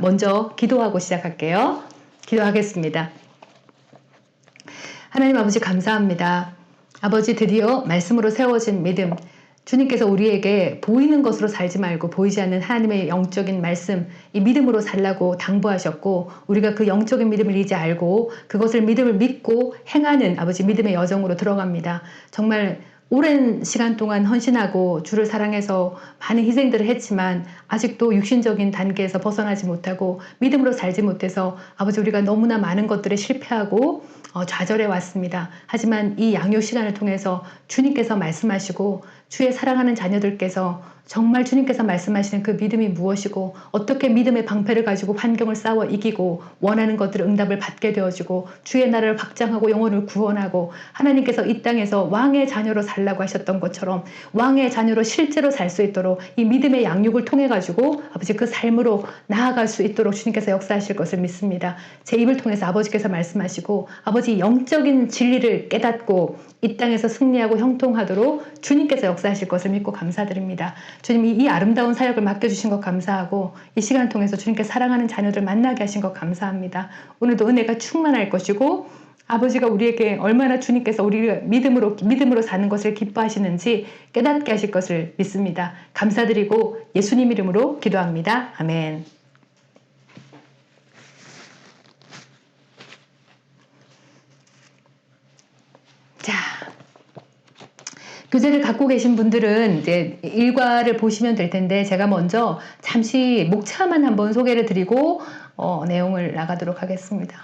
먼저 기도하고 시작할게요. 기도하겠습니다. 하나님 아버지 감사합니다. 아버지 드디어 말씀으로 세워진 믿음, 주님께서 우리에게 보이는 것으로 살지 말고 보이지 않는 하나님의 영적인 말씀, 이 믿음으로 살라고 당부하셨고, 우리가 그 영적인 믿음을 이제 알고 그것을 믿음을 믿고 행하는 아버지 믿음의 여정으로 들어갑니다. 정말 오랜 시간 동안 헌신하고 주를 사랑해서 많은 희생들을 했지만 아직도 육신적인 단계에서 벗어나지 못하고 믿음으로 살지 못해서 아버지 우리가 너무나 많은 것들에 실패하고 좌절해 왔습니다. 하지만 이 양육 시간을 통해서 주님께서 말씀하시고 주의 사랑하는 자녀들께서 정말 주님께서 말씀하시는 그 믿음이 무엇이고 어떻게 믿음의 방패를 가지고 환경을 싸워 이기고 원하는 것들을 응답을 받게 되어지고 주의 나라를 확장하고 영혼을 구원하고 하나님께서 이 땅에서 왕의 자녀로 살라고 하셨던 것처럼 왕의 자녀로 실제로 살 수 있도록 이 믿음의 양육을 통해 가지고 아버지 그 삶으로 나아갈 수 있도록 주님께서 역사하실 것을 믿습니다. 제 입을 통해서 아버지께서 말씀하시고 아버지 영적인 진리를 깨닫고 이 땅에서 승리하고 형통하도록 주님께서 역사하실 것을 믿고 감사드립니다. 주님이 이 아름다운 사역을 맡겨주신 것 감사하고 이 시간을 통해서 주님께 사랑하는 자녀들 만나게 하신 것 감사합니다. 오늘도 은혜가 충만할 것이고 아버지가 우리에게 얼마나 주님께서 우리가 믿음으로 사는 것을 기뻐하시는지 깨닫게 하실 것을 믿습니다. 감사드리고 예수님 이름으로 기도합니다. 아멘. 자, 교재를 갖고 계신 분들은 이제 일과를 보시면 될 텐데 제가 먼저 잠시 목차만 한번 소개를 드리고 내용을 나가도록 하겠습니다.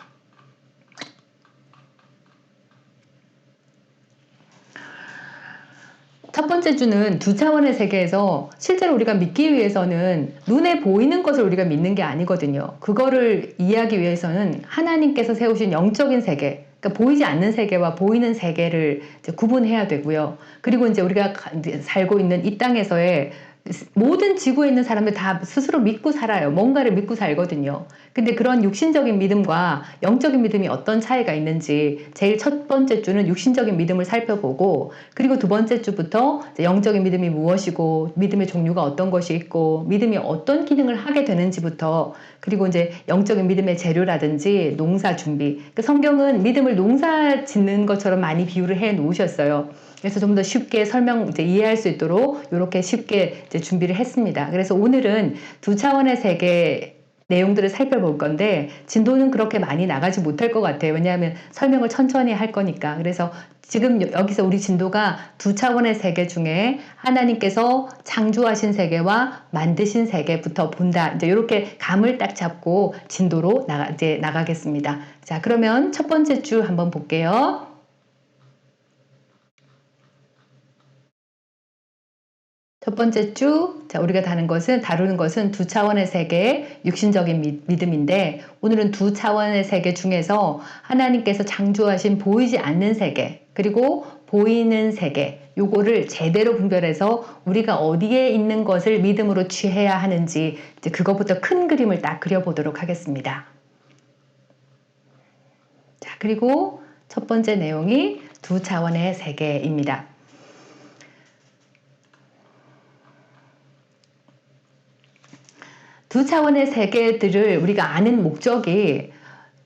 첫 번째 주는 두 차원의 세계에서 실제로 우리가 믿기 위해서는 눈에 보이는 것을 우리가 믿는 게 아니거든요. 그거를 이해하기 위해서는 하나님께서 세우신 영적인 세계, 그러니까 보이지 않는 세계와 보이는 세계를 이제 구분해야 되고요. 그리고 이제 우리가 살고 있는 이 땅에서의 모든 지구에 있는 사람들 다 스스로 믿고 살아요. 뭔가를 믿고 살거든요. 근데 그런 육신적인 믿음과 영적인 믿음이 어떤 차이가 있는지 제일 첫 번째 주는 육신적인 믿음을 살펴보고, 그리고 두 번째 주부터 영적인 믿음이 무엇이고 믿음의 종류가 어떤 것이 있고 믿음이 어떤 기능을 하게 되는지부터, 그리고 이제 영적인 믿음의 재료라든지 농사 준비, 그 성경은 믿음을 농사 짓는 것처럼 많이 비유를 해 놓으셨어요. 그래서 좀 더 쉽게 이해할 수 있도록 이렇게 쉽게 준비를 했습니다. 그래서 오늘은 두 차원의 세계 내용들을 살펴볼 건데 진도는 그렇게 많이 나가지 못할 것 같아요. 왜냐하면 설명을 천천히 할 거니까. 그래서 지금 여기서 우리 진도가 두 차원의 세계 중에 하나님께서 창조하신 세계와 만드신 세계부터 본다. 이제 이렇게 감을 딱 잡고 진도로 나가겠습니다. 자, 그러면 첫 번째 주 한번 볼게요. 첫 번째 주, 우리가 다루는 것은 두 차원의 세계, 육신적인 믿음인데, 오늘은 두 차원의 세계 중에서 하나님께서 창조하신 보이지 않는 세계, 그리고 보이는 세계, 요거를 제대로 분별해서 우리가 어디에 있는 것을 믿음으로 취해야 하는지, 이제 그것부터 큰 그림을 딱 그려보도록 하겠습니다. 자, 그리고 첫 번째 내용이 두 차원의 세계입니다. 두 차원의 세계들을 우리가 아는 목적이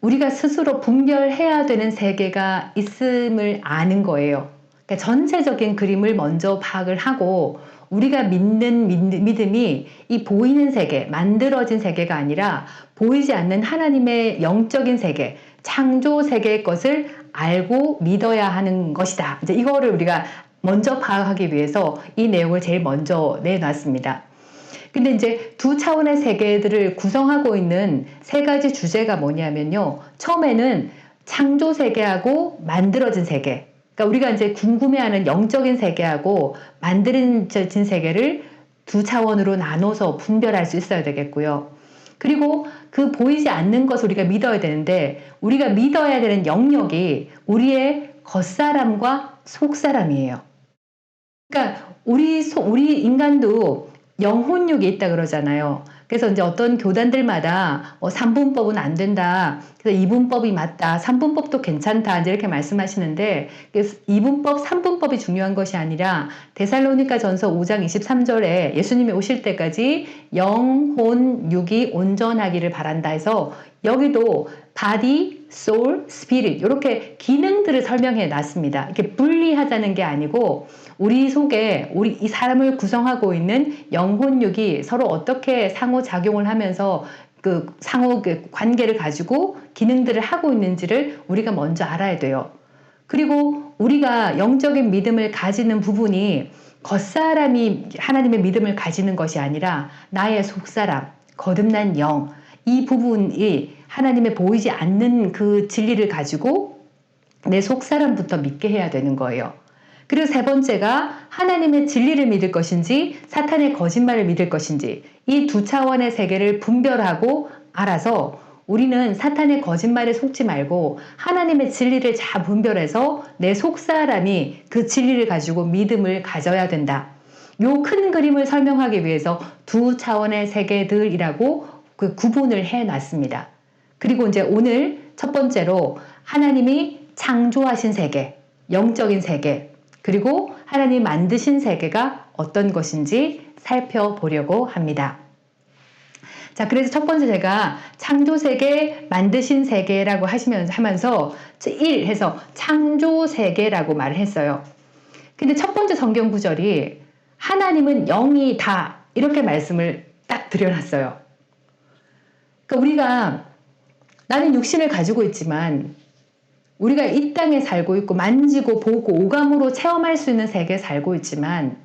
우리가 스스로 분별해야 되는 세계가 있음을 아는 거예요. 그러니까 전체적인 그림을 먼저 파악을 하고 우리가 믿는 믿음이 이 보이는 세계, 만들어진 세계가 아니라 보이지 않는 하나님의 영적인 세계, 창조 세계의 것을 알고 믿어야 하는 것이다. 이제 이거를 우리가 먼저 파악하기 위해서 이 내용을 제일 먼저 내놨습니다. 근데 이제 두 차원의 세계들을 구성하고 있는 세 가지 주제가 뭐냐면요. 처음에는 창조 세계하고 만들어진 세계. 그러니까 우리가 이제 궁금해하는 영적인 세계하고 만들어진 세계를 두 차원으로 나눠서 분별할 수 있어야 되겠고요. 그리고 그 보이지 않는 것을 우리가 믿어야 되는데 우리가 믿어야 되는 영역이 우리의 겉사람과 속사람이에요. 그러니까 우리 인간도 영혼육이 있다 그러잖아요. 그래서 이제 어떤 교단들마다 3분법은 안 된다. 그래서 2분법이 맞다. 3분법도 괜찮다. 이제 이렇게 말씀하시는데, 그래서 2분법, 3분법이 중요한 것이 아니라 데살로니가 전서 5장 23절에 예수님이 오실 때까지 영혼, 육이 온전하기를 바란다 해서 여기도 body, soul, spirit 이렇게 기능들을 설명해 놨습니다. 이렇게 분리하자는 게 아니고 우리 속에 우리 이 사람을 구성하고 있는 영혼육이 서로 어떻게 상호작용을 하면서 그 상호 관계를 가지고 기능들을 하고 있는지를 우리가 먼저 알아야 돼요. 그리고 우리가 영적인 믿음을 가지는 부분이 겉사람이 하나님의 믿음을 가지는 것이 아니라 나의 속사람, 거듭난 영, 이 부분이 하나님의 보이지 않는 그 진리를 가지고 내 속사람부터 믿게 해야 되는 거예요. 그리고 세 번째가 하나님의 진리를 믿을 것인지 사탄의 거짓말을 믿을 것인지 이 두 차원의 세계를 분별하고 알아서 우리는 사탄의 거짓말에 속지 말고 하나님의 진리를 잘 분별해서 내 속사람이 그 진리를 가지고 믿음을 가져야 된다. 요 큰 그림을 설명하기 위해서 두 차원의 세계들이라고 그 구분을 해놨습니다. 그리고 이제 오늘 첫 번째로 하나님이 창조하신 세계, 영적인 세계, 그리고 하나님이 만드신 세계가 어떤 것인지 살펴보려고 합니다. 자, 그래서 첫 번째 제가 창조 세계, 만드신 세계라고 하면서 1 해서 창조 세계라고 말을 했어요. 근데 첫 번째 성경 구절이 하나님은 영이다 이렇게 말씀을 딱 드려놨어요. 그러니까 우리가 나는 육신을 가지고 있지만 우리가 이 땅에 살고 있고 만지고 보고 오감으로 체험할 수 있는 세계에 살고 있지만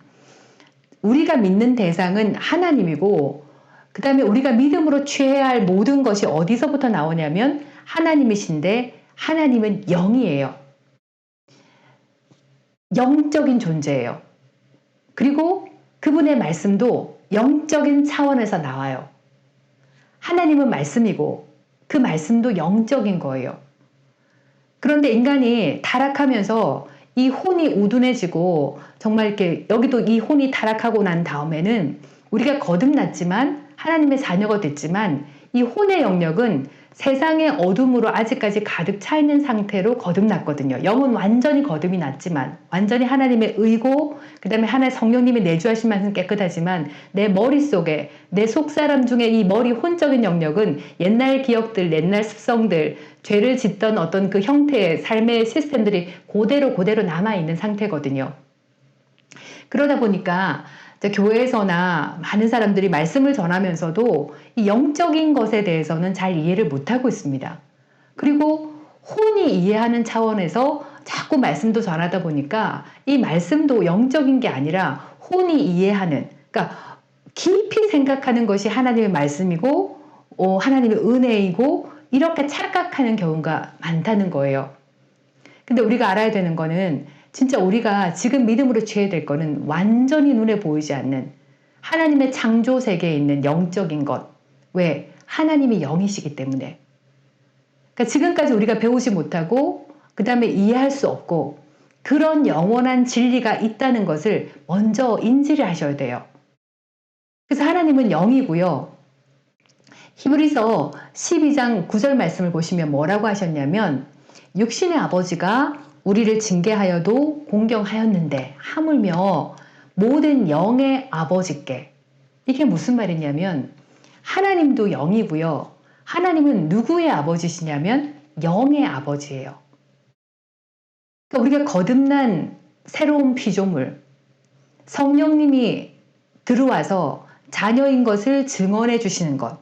우리가 믿는 대상은 하나님이고 그 다음에 우리가 믿음으로 취해야 할 모든 것이 어디서부터 나오냐면 하나님이신데 하나님은 영이에요. 영적인 존재예요. 그리고 그분의 말씀도 영적인 차원에서 나와요. 하나님은 말씀이고 그 말씀도 영적인 거예요. 그런데 인간이 타락하면서 이 혼이 우둔해지고 정말 이렇게 여기도 이 혼이 타락하고 난 다음에는 우리가 거듭났지만 하나님의 자녀가 됐지만 이 혼의 영역은 세상의 어둠으로 아직까지 가득 차 있는 상태로 거듭났거든요. 영은 완전히 거듭이 났지만 완전히 하나님의 의고 그 다음에 하나의 성령님이 내주하신 만큼 깨끗하지만 내 머릿속에 내 속사람 중에 이 머리 혼적인 영역은 옛날 기억들, 옛날 습성들, 죄를 짓던 어떤 그 형태의 삶의 시스템들이 그대로 남아있는 상태거든요. 그러다 보니까 교회에서나 많은 사람들이 말씀을 전하면서도 이 영적인 것에 대해서는 잘 이해를 못하고 있습니다. 그리고 혼이 이해하는 차원에서 자꾸 말씀도 전하다 보니까 이 말씀도 영적인 게 아니라 혼이 이해하는, 그러니까 깊이 생각하는 것이 하나님의 말씀이고 하나님의 은혜이고 이렇게 착각하는 경우가 많다는 거예요. 근데 우리가 알아야 되는 거는 진짜 우리가 지금 믿음으로 취해야 될 거는 완전히 눈에 보이지 않는 하나님의 창조 세계에 있는 영적인 것. 왜? 하나님이 영이시기 때문에. 그러니까 지금까지 우리가 배우지 못하고 그 다음에 이해할 수 없고 그런 영원한 진리가 있다는 것을 먼저 인지를 하셔야 돼요. 그래서 하나님은 영이고요. 히브리서 12장 9절 말씀을 보시면 뭐라고 하셨냐면 육신의 아버지가 우리를 징계하여도 공경하였는데 하물며 모든 영의 아버지께, 이게 무슨 말이냐면 하나님도 영이고요. 하나님은 누구의 아버지시냐면 영의 아버지예요. 그러니까 우리가 거듭난 새로운 피조물, 성령님이 들어와서 자녀인 것을 증언해 주시는 것,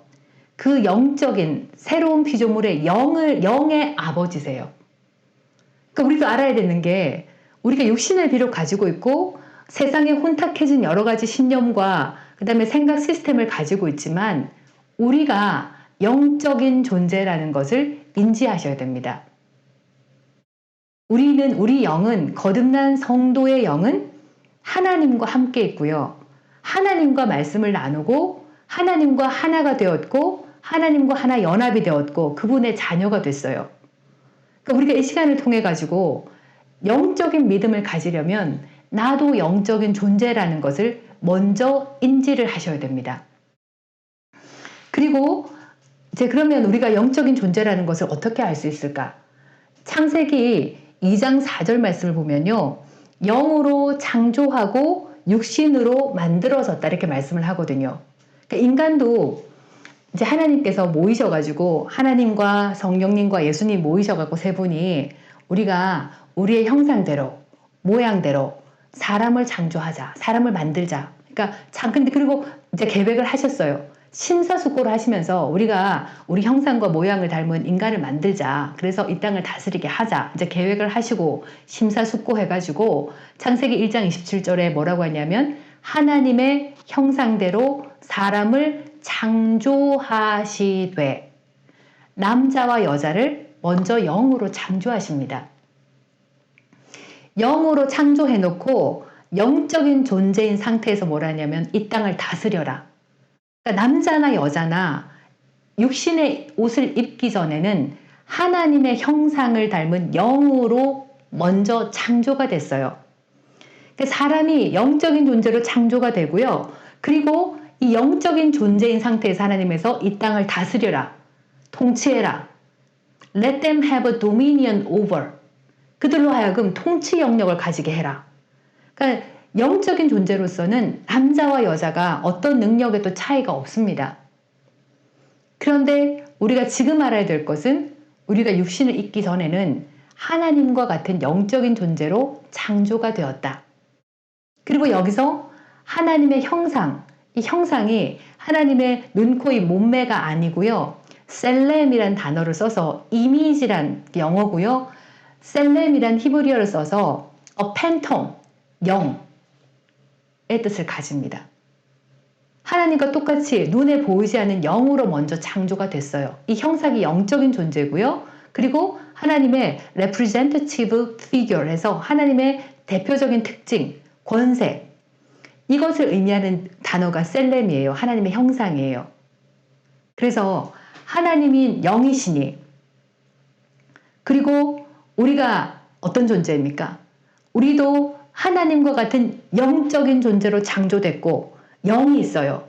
그 영적인 새로운 피조물의 영의 아버지세요. 그러니까 우리도 알아야 되는 게 우리가 육신을 비록 가지고 있고 세상에 혼탁해진 여러 가지 신념과 그 다음에 생각 시스템을 가지고 있지만 우리가 영적인 존재라는 것을 인지하셔야 됩니다. 우리 영은 거듭난 성도의 영은 하나님과 함께 있고요. 하나님과 말씀을 나누고 하나님과 하나가 되었고 하나님과 하나 연합이 되었고 그분의 자녀가 됐어요. 그러니까 우리가 이 시간을 통해 가지고 영적인 믿음을 가지려면 나도 영적인 존재라는 것을 먼저 인지를 하셔야 됩니다. 그리고 이제 그러면 우리가 영적인 존재라는 것을 어떻게 알 수 있을까? 창세기 2장 4절 말씀을 보면요. 영으로 창조하고 육신으로 만들어졌다 이렇게 말씀을 하거든요. 그러니까 인간도 이제 하나님께서 모이셔가지고 하나님과 성령님과 예수님 모이셔가지고 세 분이 우리가 우리의 형상대로 모양대로 사람을 창조하자, 사람을 만들자. 그러니까 근데 그리고 이제 계획을 하셨어요. 심사숙고를 하시면서 우리가 우리 형상과 모양을 닮은 인간을 만들자. 그래서 이 땅을 다스리게 하자. 이제 계획을 하시고 심사숙고해가지고 창세기 1장 27절에 뭐라고 하냐면 하나님의 형상대로 사람을 창조하시되 남자와 여자를 먼저 영으로 창조하십니다. 영으로 창조해놓고 영적인 존재인 상태에서 뭐라 하냐면 이 땅을 다스려라. 그러니까 남자나 여자나 육신의 옷을 입기 전에는 하나님의 형상을 닮은 영으로 먼저 창조가 됐어요. 그러니까 사람이 영적인 존재로 창조가 되고요. 그리고 이 영적인 존재인 상태에서 하나님에서 이 땅을 다스려라. 통치해라. Let them have a dominion over. 그들로 하여금 통치 영역을 가지게 해라. 그러니까 영적인 존재로서는 남자와 여자가 어떤 능력에도 차이가 없습니다. 그런데 우리가 지금 알아야 될 것은 우리가 육신을 입기 전에는 하나님과 같은 영적인 존재로 창조가 되었다. 그리고 여기서 하나님의 형상, 이 형상이 하나님의 눈, 코, 입, 몸매가 아니고요. 셀렘이란 단어를 써서 이미지란 영어고요. 셀렘이란 히브리어를 써서 팬텀, 영의 뜻을 가집니다. 하나님과 똑같이 눈에 보이지 않는 영으로 먼저 창조가 됐어요. 이 형상이 영적인 존재고요. 그리고 하나님의 representative figure 해서 하나님의 대표적인 특징, 권세, 이것을 의미하는 단어가 셀렘이에요. 하나님의 형상이에요. 그래서 하나님이 영이시니 그리고 우리가 어떤 존재입니까? 우리도 하나님과 같은 영적인 존재로 창조됐고 영이 있어요.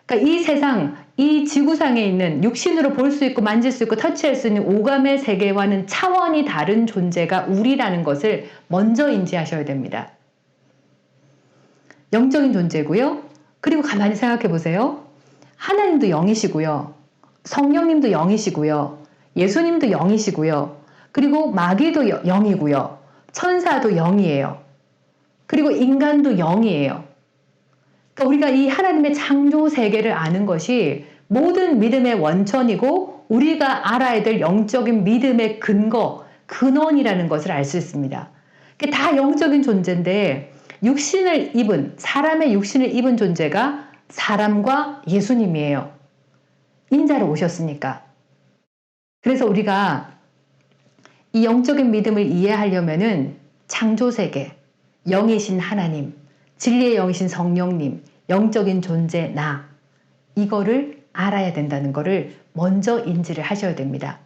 그러니까 이 세상, 이 지구상에 있는 육신으로 볼 수 있고 만질 수 있고 터치할 수 있는 오감의 세계와는 차원이 다른 존재가 우리라는 것을 먼저 인지하셔야 됩니다. 영적인 존재고요. 그리고 가만히 생각해 보세요. 하나님도 영이시고요. 성령님도 영이시고요. 예수님도 영이시고요. 그리고 마귀도 영이고요. 천사도 영이에요. 그리고 인간도 영이에요. 그러니까 우리가 이 하나님의 창조 세계를 아는 것이 모든 믿음의 원천이고 우리가 알아야 될 영적인 믿음의 근원이라는 것을 알 수 있습니다. 다 영적인 존재인데 사람의 육신을 입은 존재가 사람과 예수님이에요. 인자로 오셨으니까. 그래서 우리가 이 영적인 믿음을 이해하려면은 창조세계, 영이신 하나님, 진리의 영이신 성령님, 영적인 존재 이거를 알아야 된다는 거를 먼저 인지를 하셔야 됩니다.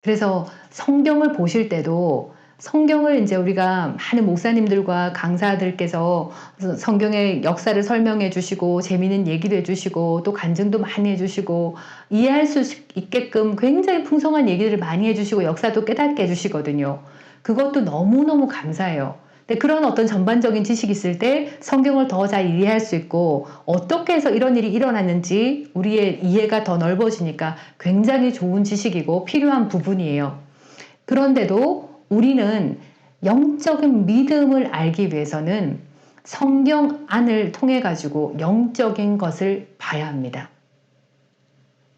그래서 성경을 보실 때도 성경을 이제 우리가 많은 목사님들과 강사들께서 성경의 역사를 설명해 주시고 재미있는 얘기도 해주시고 또 간증도 많이 해주시고 이해할 수 있게끔 굉장히 풍성한 얘기들을 많이 해주시고 역사도 깨닫게 해주시거든요. 그것도 너무너무 감사해요. 근데 그런 어떤 전반적인 지식이 있을 때 성경을 더 잘 이해할 수 있고 어떻게 해서 이런 일이 일어났는지 우리의 이해가 더 넓어지니까 굉장히 좋은 지식이고 필요한 부분이에요. 그런데도 우리는 영적인 믿음을 알기 위해서는 성경 안을 통해 가지고 영적인 것을 봐야 합니다.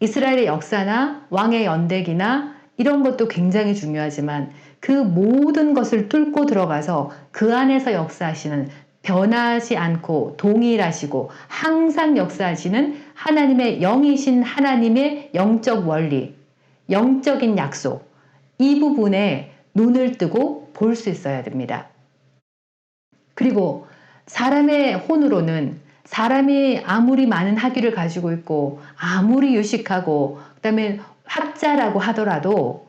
이스라엘의 역사나 왕의 연대기나 이런 것도 굉장히 중요하지만 그 모든 것을 뚫고 들어가서 그 안에서 역사하시는 변하지 않고 동일하시고 항상 역사하시는 하나님의 영이신 하나님의 영적 원리, 영적인 약속, 이 부분에 눈을 뜨고 볼 수 있어야 됩니다. 그리고 사람의 혼으로는 사람이 아무리 많은 학위를 가지고 있고 아무리 유식하고 그다음에 학자라고 하더라도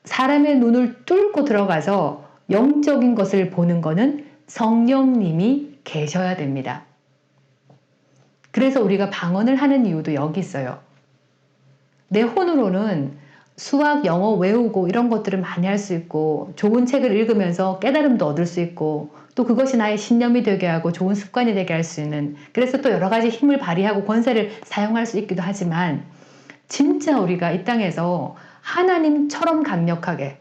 사람의 눈을 뚫고 들어가서 영적인 것을 보는 것은 성령님이 계셔야 됩니다. 그래서 우리가 방언을 하는 이유도 여기 있어요. 내 혼으로는 수학, 영어 외우고 이런 것들을 많이 할 수 있고 좋은 책을 읽으면서 깨달음도 얻을 수 있고 또 그것이 나의 신념이 되게 하고 좋은 습관이 되게 할 수 있는, 그래서 또 여러 가지 힘을 발휘하고 권세를 사용할 수 있기도 하지만 진짜 우리가 이 땅에서 하나님처럼 강력하게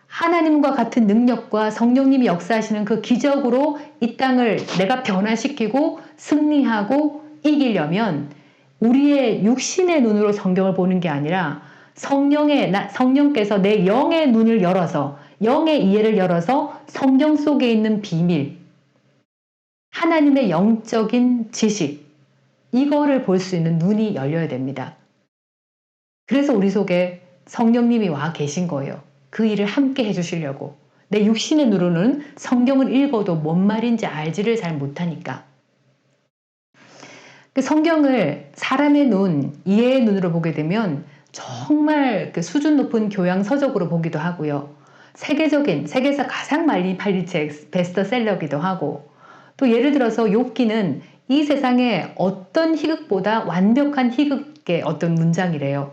하나님과 같은 능력과 성령님이 역사하시는 그 기적으로 이 땅을 내가 변화시키고 승리하고 이기려면 우리의 육신의 눈으로 성경을 보는 게 아니라 성령께서 내 영의 눈을 열어서, 영의 이해를 열어서 성경 속에 있는 비밀, 하나님의 영적인 지식, 이거를 볼 수 있는 눈이 열려야 됩니다. 그래서 우리 속에 성령님이 와 계신 거예요. 그 일을 함께 해주시려고. 내 육신의 눈으로는 성경을 읽어도 뭔 말인지 알지를 잘 못하니까. 그 성경을 사람의 눈, 이해의 눈으로 보게 되면 정말 그 수준 높은 교양 서적으로 보기도 하고요. 세계에서 가장 많이 팔린 책, 베스트셀러기도 하고, 또 예를 들어서 욥기는 이 세상의 어떤 희극보다 완벽한 희극의 어떤 문장이래요.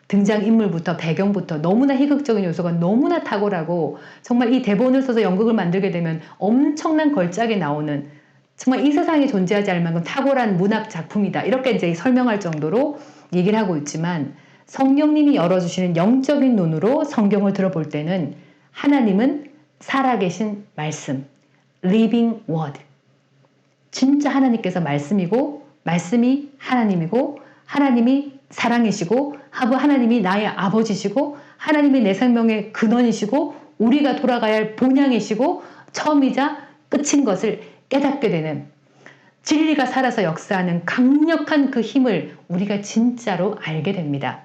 등장인물부터 배경부터 너무나 희극적인 요소가 너무나 탁월하고, 정말 이 대본을 써서 연극을 만들게 되면 엄청난 걸작이 나오는, 정말 이 세상에 존재하지 않을 만큼 탁월한 문학 작품이다, 이렇게 이제 설명할 정도로 얘기를 하고 있지만, 성령님이 열어주시는 영적인 눈으로 성경을 들어볼 때는 하나님은 살아계신 말씀, living word, 진짜 하나님께서 말씀이고 말씀이 하나님이고 하나님이 사랑이시고 하나님이 나의 아버지시고 하나님이 내 생명의 근원이시고 우리가 돌아가야 할 본향이시고 처음이자 끝인 것을 깨닫게 되는, 진리가 살아서 역사하는 강력한 그 힘을 우리가 진짜로 알게 됩니다.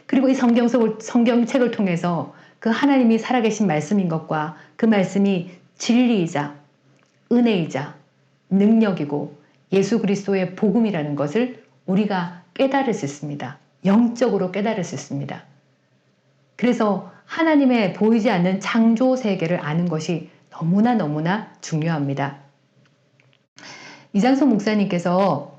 그리고 이 성경책을 통해서 그 하나님이 살아계신 말씀인 것과 그 말씀이 진리이자 은혜이자 능력이고 예수 그리스도의 복음이라는 것을 우리가 깨달을 수 있습니다. 영적으로 깨달을 수 있습니다. 그래서 하나님의 보이지 않는 창조 세계를 아는 것이 너무나 중요합니다. 이장성 목사님께서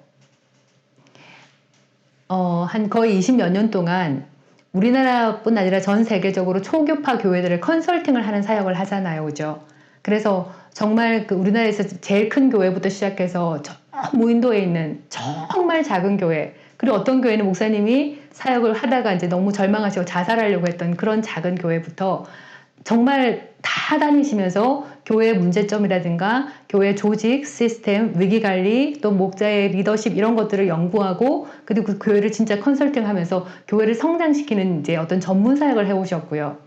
한 거의 20몇 년 동안 우리나라뿐 아니라 전 세계적으로 초교파 교회들을 컨설팅을 하는 사역을 하잖아요. 그죠? 그래서 정말 그 우리나라에서 제일 큰 교회부터 시작해서 저 무인도에 있는 정말 작은 교회, 그리고 어떤 교회는 목사님이 사역을 하다가 이제 너무 절망하시고 자살하려고 했던 그런 작은 교회부터 정말 다 다니시면서 교회의 문제점이라든가 교회 조직, 시스템, 위기관리, 또 목자의 리더십 이런 것들을 연구하고, 그리고 그 교회를 진짜 컨설팅하면서 교회를 성장시키는 이제 어떤 전문 사역을 해오셨고요.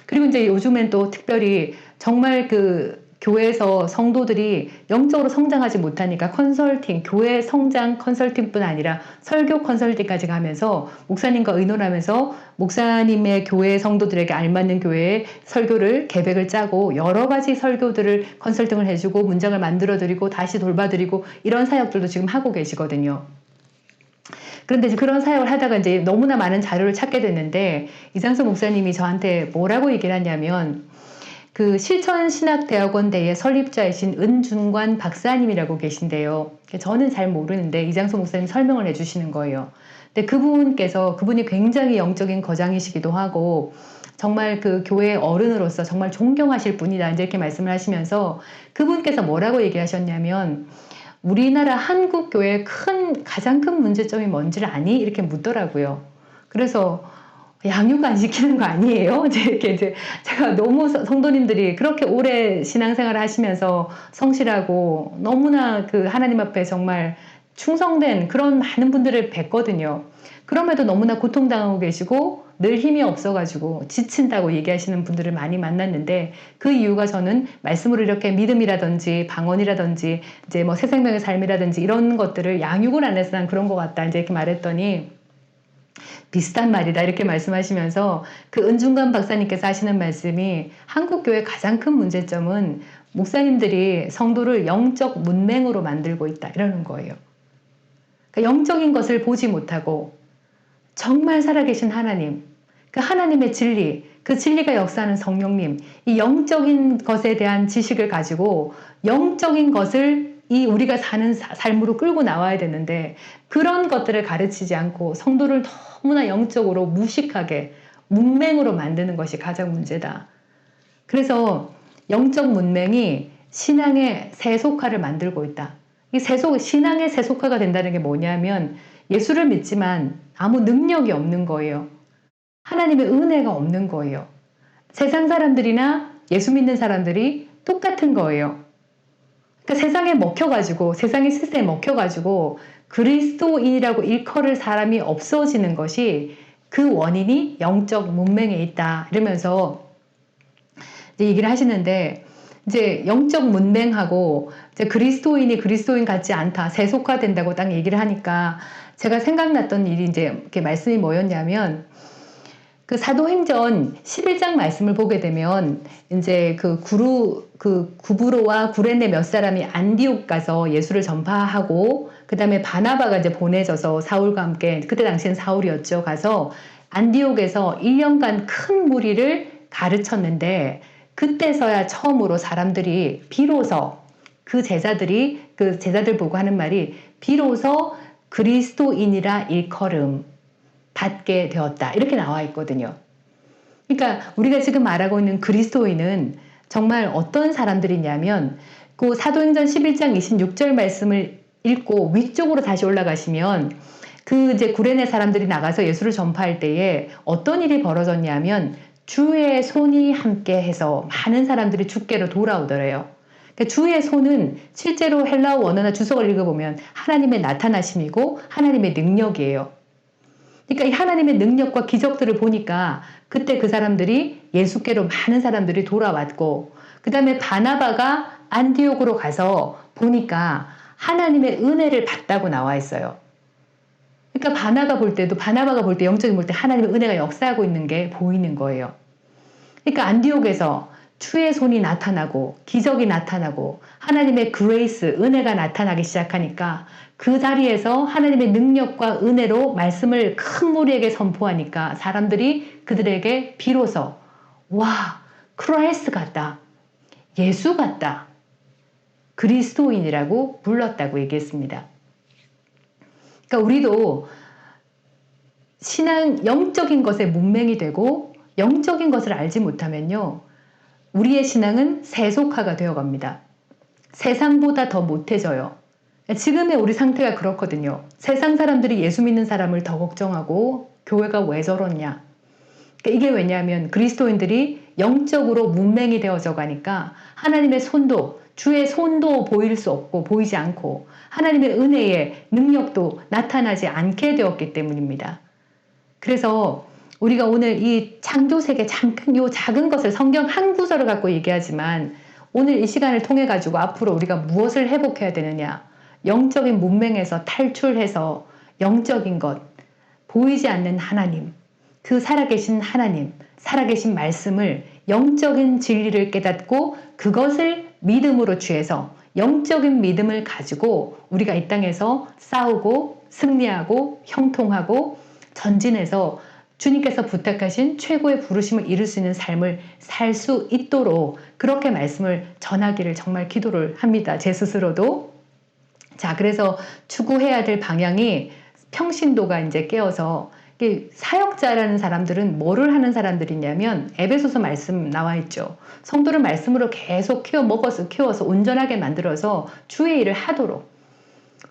그리고 이제 요즘엔 또 특별히 정말 그 교회에서 성도들이 영적으로 성장하지 못하니까 컨설팅, 교회 성장 컨설팅뿐 아니라 설교 컨설팅까지 가면서 목사님과 의논하면서 목사님의 교회 성도들에게 알맞는 교회의 설교를 계획을 짜고 여러 가지 설교들을 컨설팅을 해주고 문장을 만들어드리고 다시 돌봐드리고 이런 사역들도 지금 하고 계시거든요. 그런데 이제 그런 사역을 하다가 이제 너무나 많은 자료를 찾게 됐는데 이장수 목사님이 저한테 뭐라고 얘기를 하냐면, 그 실천신학대학원대의 설립자이신 은중관 박사님이라고 계신데요. 저는 잘 모르는데 이장수 목사님 설명을 해주시는 거예요. 근데 그분이 굉장히 영적인 거장이시기도 하고 정말 그 교회의 어른으로서 정말 존경하실 분이다, 이제 이렇게 말씀을 하시면서 그분께서 뭐라고 얘기하셨냐면, 우리나라 한국 교회의 가장 큰 문제점이 뭔지를 아니? 이렇게 묻더라고요. 그래서 양육 안 시키는 거 아니에요? 이제 제가 너무 성도님들이 그렇게 오래 신앙생활을 하시면서 성실하고 너무나 그 하나님 앞에 정말 충성된 그런 많은 분들을 뵀거든요. 그럼에도 너무나 고통당하고 계시고 늘 힘이 없어가지고 지친다고 얘기하시는 분들을 많이 만났는데, 그 이유가 저는 말씀으로 이렇게 믿음이라든지 방언이라든지 이제 뭐 새 생명의 삶이라든지 이런 것들을 양육을 안 해서 난 그런 것 같다, 이제 이렇게 말했더니 비슷한 말이다 이렇게 말씀하시면서 그 은중관 박사님께서 하시는 말씀이, 한국교회의 가장 큰 문제점은 목사님들이 성도를 영적 문맹으로 만들고 있다 이러는 거예요. 그러니까 영적인 것을 보지 못하고 정말 살아계신 하나님, 그 하나님의 진리, 그 진리가 역사하는 성령님, 이 영적인 것에 대한 지식을 가지고 영적인 것을 이 우리가 사는 삶으로 끌고 나와야 되는데 그런 것들을 가르치지 않고 성도를 너무나 영적으로 무식하게 문맹으로 만드는 것이 가장 문제다. 그래서 영적 문맹이 신앙의 세속화를 만들고 있다. 이 신앙의 세속화가 된다는 게 뭐냐면 예수를 믿지만 아무 능력이 없는 거예요. 하나님의 은혜가 없는 거예요. 세상 사람들이나 예수 믿는 사람들이 똑같은 거예요. 그러니까 세상에 먹혀가지고 세상의 시스템에 먹혀가지고 그리스도인이라고 일컬을 사람이 없어지는 것이 그 원인이 영적 문맹에 있다. 이러면서 이제 얘기를 하시는데 이제 영적 문맹하고 이제 그리스도인이 그리스도인 같지 않다. 세속화된다고 딱 얘기를 하니까 제가 생각났던 일이 이제 이렇게 말씀이 뭐였냐면 그 사도행전 11장 말씀을 보게 되면 이제 그 구브로와 구레네 몇 사람이 안디옥 가서 예수를 전파하고 그 다음에 바나바가 이제 보내져서 사울과 함께 그때 당시엔 사울이었죠. 가서 안디옥에서 1년간 큰 무리를 가르쳤는데 그때서야 처음으로 사람들이 비로소 그 제자들 보고 하는 말이 비로소 그리스도인이라 일컬음 받게 되었다. 이렇게 나와 있거든요. 그러니까 우리가 지금 말하고 있는 그리스도인은 정말 어떤 사람들이냐면 그 사도행전 11장 26절 말씀을 읽고 위쪽으로 다시 올라가시면 그 이제 구레네 사람들이 나가서 예수를 전파할 때에 어떤 일이 벌어졌냐면 주의 손이 함께 해서 많은 사람들이 주께로 돌아오더래요. 그러니까 주의 손은 실제로 헬라어 원어나 주석을 읽어보면 하나님의 나타나심이고 하나님의 능력이에요. 그러니까 이 하나님의 능력과 기적들을 보니까 그때 그 사람들이 예수께로 많은 사람들이 돌아왔고 그 다음에 바나바가 안디옥으로 가서 보니까 하나님의 은혜를 받다고 나와 있어요. 그러니까 바나바가 볼 때 영적인 볼 때 하나님의 은혜가 역사하고 있는 게 보이는 거예요. 그러니까 안디옥에서 주의 손이 나타나고 기적이 나타나고 하나님의 그레이스, 은혜가 나타나기 시작하니까 그 자리에서 하나님의 능력과 은혜로 말씀을 큰 무리에게 선포하니까 사람들이 그들에게 비로소 와, 크라이스트 같다. 예수 같다. 그리스도인이라고 불렀다고 얘기했습니다. 그러니까 우리도 신앙 영적인 것에 문맹이 되고 영적인 것을 알지 못하면요. 우리의 신앙은 세속화가 되어갑니다. 세상보다 더 못해져요. 지금의 우리 상태가 그렇거든요. 세상 사람들이 예수 믿는 사람을 더 걱정하고 교회가 왜 저렇냐. 그러니까 이게 왜냐하면 그리스도인들이 영적으로 문맹이 되어져 가니까 하나님의 손도 주의 손도 보일 수 없고 보이지 않고 하나님의 은혜의 능력도 나타나지 않게 되었기 때문입니다. 그래서 우리가 오늘 이 창조세계 잠깐 요 작은 것을 성경 한 구절을 갖고 얘기하지만 오늘 이 시간을 통해 가지고 앞으로 우리가 무엇을 회복해야 되느냐. 영적인 문맹에서 탈출해서 영적인 것, 보이지 않는 하나님, 그 살아계신 하나님, 살아계신 말씀을 영적인 진리를 깨닫고 그것을 믿음으로 취해서 영적인 믿음을 가지고 우리가 이 땅에서 싸우고 승리하고 형통하고 전진해서 주님께서 부탁하신 최고의 부르심을 이룰 수 있는 삶을 살 수 있도록 그렇게 말씀을 전하기를 정말 기도를 합니다. 제 스스로도. 자, 그래서 추구해야 될 방향이 평신도가 이제 깨어서 사역자라는 사람들은 뭐를 하는 사람들이냐면 에베소서 말씀 나와 있죠. 성도를 말씀으로 계속 키워서 온전하게 만들어서 주의 일을 하도록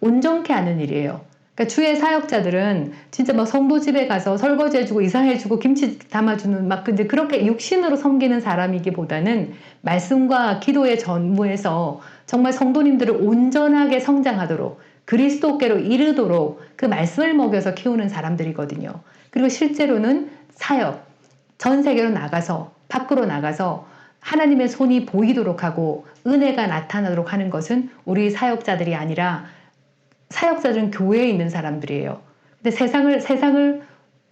온전케 하는 일이에요. 그러니까 주의 사역자들은 진짜 막 성도 집에 가서 설거지 해주고 이사해주고 김치 담아주는 막 근데 그렇게 육신으로 섬기는 사람이기보다는 말씀과 기도의 전무에서 정말 성도님들을 온전하게 성장하도록 그리스도께로 이르도록 그 말씀을 먹여서 키우는 사람들이거든요. 그리고 실제로는 사역, 전 세계로 나가서 밖으로 나가서 하나님의 손이 보이도록 하고 은혜가 나타나도록 하는 것은 우리 사역자들이 아니라 사역자들은 교회에 있는 사람들이에요. 근데 세상을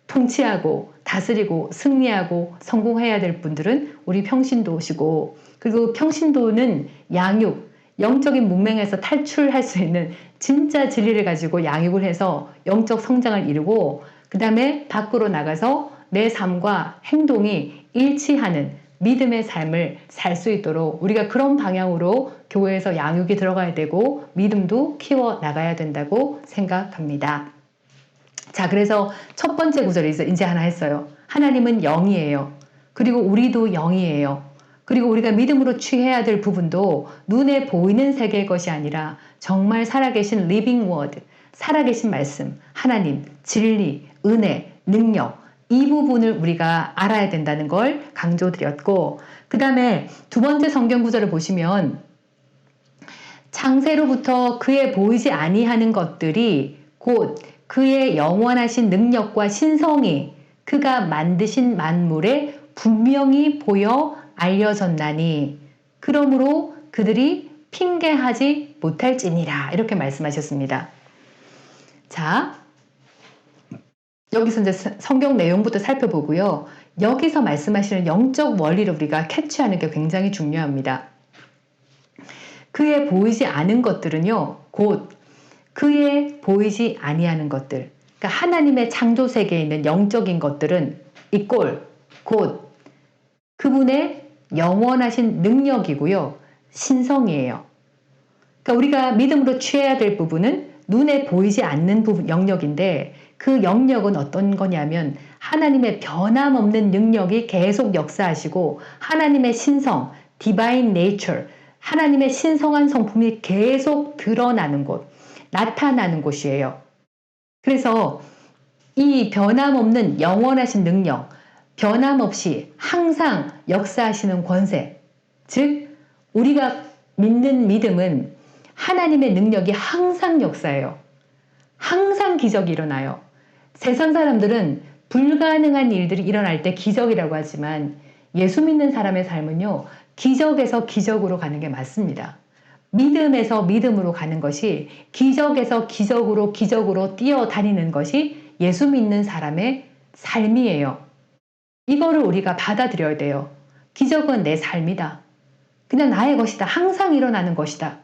통치하고 다스리고 승리하고 성공해야 될 분들은 우리 평신도시고 그리고 평신도는 양육, 영적인 문맹에서 탈출할 수 있는 진짜 진리를 가지고 양육을 해서 영적 성장을 이루고 그 다음에 밖으로 나가서 내 삶과 행동이 일치하는 믿음의 삶을 살 수 있도록 우리가 그런 방향으로 교회에서 양육이 들어가야 되고 믿음도 키워 나가야 된다고 생각합니다. 자, 그래서 첫 번째 구절이 이제 하나 했어요. 하나님은 영이에요. 그리고 우리도 영이에요. 그리고 우리가 믿음으로 취해야 될 부분도 눈에 보이는 세계의 것이 아니라 정말 살아계신 living word, 살아계신 말씀, 하나님, 진리, 은혜, 능력, 이 부분을 우리가 알아야 된다는 걸 강조드렸고, 그 다음에 두 번째 성경 구절을 보시면 창세로부터 그의 보이지 아니하는 것들이 곧 그의 영원하신 능력과 신성이 그가 만드신 만물에 분명히 보여 알려졌나니 그러므로 그들이 핑계하지 못할지니라, 이렇게 말씀하셨습니다. 자, 여기서 이제 성경 내용부터 살펴보고요. 여기서 말씀하시는 영적 원리를 우리가 캐치하는 게 굉장히 중요합니다. 그의 보이지 않은 것들은요, 곧 그의 보이지 아니하는 것들, 그러니까 하나님의 창조 세계에 있는 영적인 것들은 이꼴 곧 그분의 영원하신 능력이고요, 신성이에요. 그러니까 우리가 믿음으로 취해야 될 부분은 눈에 보이지 않는 부분, 영역인데 그 영역은 어떤 거냐면 하나님의 변함없는 능력이 계속 역사하시고 하나님의 신성, divine nature, 하나님의 신성한 성품이 계속 드러나는 곳, 나타나는 곳이에요. 그래서 이 변함없는 영원하신 능력, 변함없이 항상 역사하시는 권세, 즉 우리가 믿는 믿음은 하나님의 능력이 항상 역사해요. 항상 기적이 일어나요. 세상 사람들은 불가능한 일들이 일어날 때 기적이라고 하지만 예수 믿는 사람의 삶은요, 기적에서 기적으로 가는 게 맞습니다. 믿음에서 믿음으로 가는 것이, 기적에서 기적으로 뛰어다니는 것이 예수 믿는 사람의 삶이에요. 이거를 우리가 받아들여야 돼요. 기적은 내 삶이다. 그냥 나의 것이다. 항상 일어나는 것이다.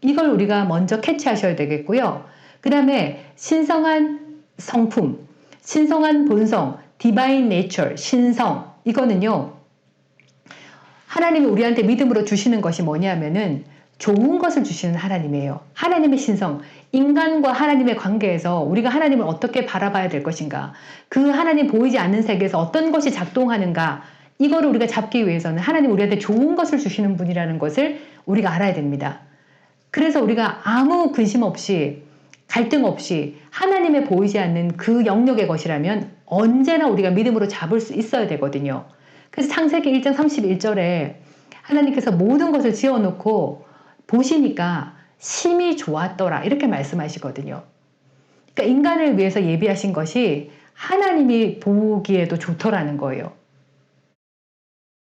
이걸 우리가 먼저 캐치하셔야 되겠고요. 그 다음에 신성한 성품, 신성한 본성, divine nature, 신성, 이거는요, 하나님이 우리한테 믿음으로 주시는 것이 뭐냐면은 좋은 것을 주시는 하나님이에요. 하나님의 신성, 인간과 하나님의 관계에서 우리가 하나님을 어떻게 바라봐야 될 것인가, 그 하나님 보이지 않는 세계에서 어떤 것이 작동하는가, 이거를 우리가 잡기 위해서는 하나님 우리한테 좋은 것을 주시는 분이라는 것을 우리가 알아야 됩니다. 그래서 우리가 아무 근심 없이, 갈등 없이 하나님의 보이지 않는 그 영역의 것이라면 언제나 우리가 믿음으로 잡을 수 있어야 되거든요. 그래서 창세기 1장 31절에 하나님께서 모든 것을 지어놓고 보시니까 심히 좋았더라, 이렇게 말씀하시거든요. 그러니까 인간을 위해서 예비하신 것이 하나님이 보기에도 좋더라는 거예요.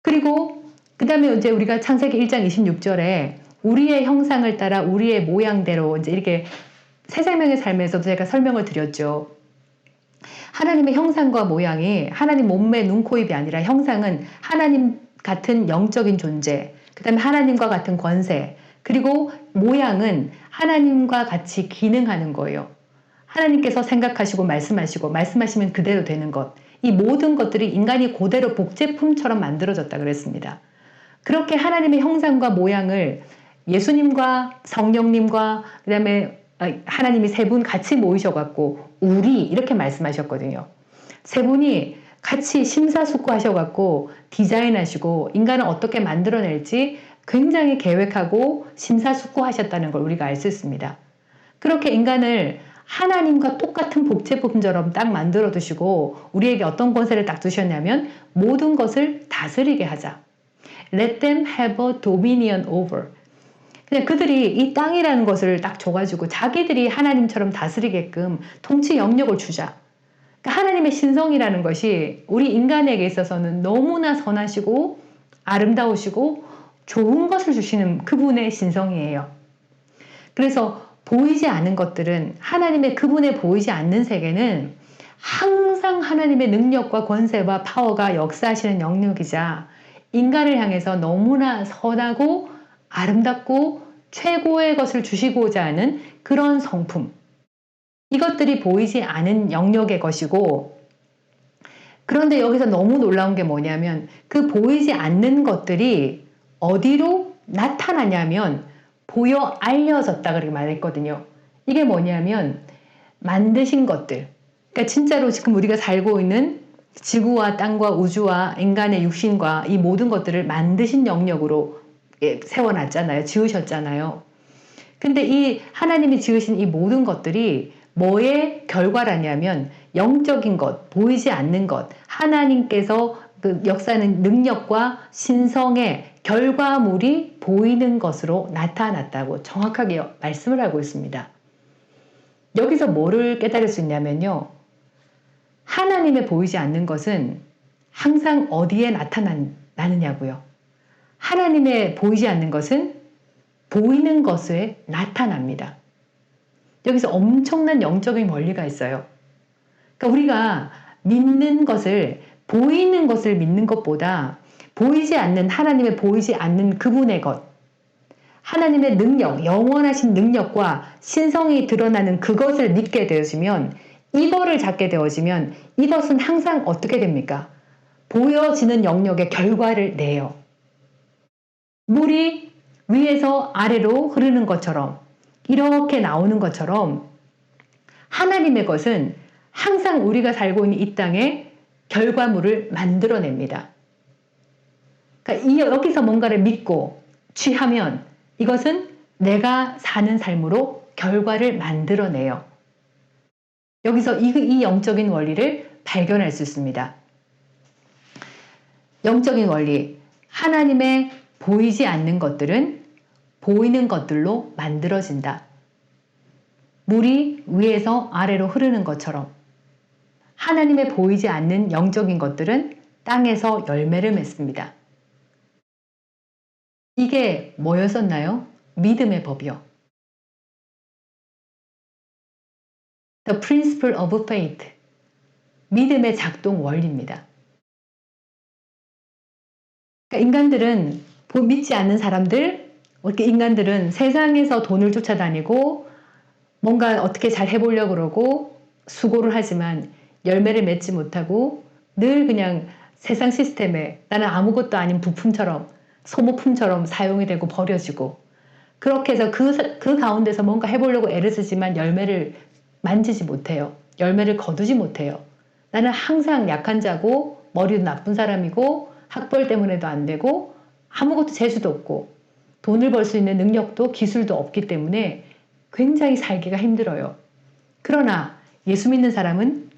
그리고 그 다음에 이제 우리가 창세기 1장 26절에 우리의 형상을 따라 우리의 모양대로, 이제 이렇게 새 생명의 삶에서도 제가 설명을 드렸죠. 하나님의 형상과 모양이 하나님 몸매, 눈, 코, 입이 아니라 형상은 하나님 같은 영적인 존재, 그 다음에 하나님과 같은 권세, 그리고 모양은 하나님과 같이 기능하는 거예요. 하나님께서 생각하시고 말씀하시면 그대로 되는 것, 이 모든 것들이 인간이 그대로 복제품처럼 만들어졌다 그랬습니다. 그렇게 하나님의 형상과 모양을 예수님과 성령님과 그 다음에 하나님이 세 분 같이 모이셔갖고 우리, 이렇게 말씀하셨거든요. 세 분이 같이 심사숙고하셔갖고 디자인하시고 인간을 어떻게 만들어낼지 굉장히 계획하고 심사숙고하셨다는 걸 우리가 알 수 있습니다. 그렇게 인간을 하나님과 똑같은 복제품처럼 딱 만들어 두시고 우리에게 어떤 권세를 딱 주셨냐면 모든 것을 다스리게 하자. Let them have a dominion over. 그냥 그들이 이 땅이라는 것을 딱 줘가지고 자기들이 하나님처럼 다스리게끔 통치 영역을 주자. 그러니까 하나님의 신성이라는 것이 우리 인간에게 있어서는 너무나 선하시고 아름다우시고 좋은 것을 주시는 그분의 신성이에요. 그래서 보이지 않은 것들은, 하나님의 그분의 보이지 않는 세계는 항상 하나님의 능력과 권세와 파워가 역사하시는 영역이자 인간을 향해서 너무나 선하고 아름답고 최고의 것을 주시고자 하는 그런 성품, 이것들이 보이지 않은 영역의 것이고, 그런데 여기서 너무 놀라운 게 뭐냐면 그 보이지 않는 것들이 어디로 나타나냐면 보여 알려졌다 그렇게 말했거든요. 이게 뭐냐면 만드신 것들. 그러니까 진짜로 지금 우리가 살고 있는 지구와 땅과 우주와 인간의 육신과 이 모든 것들을 만드신 영역으로 세워놨잖아요. 지으셨잖아요. 근데 이 하나님이 지으신 이 모든 것들이 뭐의 결과라냐면 영적인 것, 보이지 않는 것, 하나님께서 그 역사하는 능력과 신성의 결과물이 보이는 것으로 나타났다고 정확하게 말씀을 하고 있습니다. 여기서 뭐를 깨달을 수 있냐면요. 하나님의 보이지 않는 것은 항상 어디에 나타나느냐고요. 하나님의 보이지 않는 것은 보이는 것에 나타납니다. 여기서 엄청난 영적인 원리가 있어요. 그러니까 우리가 믿는 것을 보이는 것을 믿는 것보다 보이지 않는 하나님의 보이지 않는 그분의 것, 하나님의 능력, 영원하신 능력과 신성이 드러나는 그것을 믿게 되어지면 이거를 잡게 되어지면 이것은 항상 어떻게 됩니까? 보여지는 영역의 결과를 내요. 물이 위에서 아래로 흐르는 것처럼 이렇게 나오는 것처럼 하나님의 것은 항상 우리가 살고 있는 이 땅에 결과물을 만들어냅니다. 그러니까 여기서 뭔가를 믿고 취하면 이것은 내가 사는 삶으로 결과를 만들어내요. 여기서 이 영적인 원리를 발견할 수 있습니다. 영적인 원리, 하나님의 보이지 않는 것들은 보이는 것들로 만들어진다. 물이 위에서 아래로 흐르는 것처럼 하나님의 보이지 않는 영적인 것들은 땅에서 열매를 맺습니다. 이게 뭐였었나요? 믿음의 법이요. The principle of faith. 믿음의 작동 원리입니다. 그러니까 인간들은 믿지 않는 사람들, 이렇게 인간들은 세상에서 돈을 쫓아다니고 뭔가 어떻게 잘 해보려고 그러고 수고를 하지만 열매를 맺지 못하고 늘 그냥 세상 시스템에 나는 아무것도 아닌 부품처럼 소모품처럼 사용이 되고 버려지고 그렇게 해서 그 가운데서 뭔가 해보려고 애를 쓰지만 열매를 만지지 못해요. 열매를 거두지 못해요. 나는 항상 약한 자고 머리도 나쁜 사람이고 학벌 때문에도 안 되고 아무것도 재주도 없고 돈을 벌 수 있는 능력도 기술도 없기 때문에 굉장히 살기가 힘들어요. 그러나 예수 믿는 사람은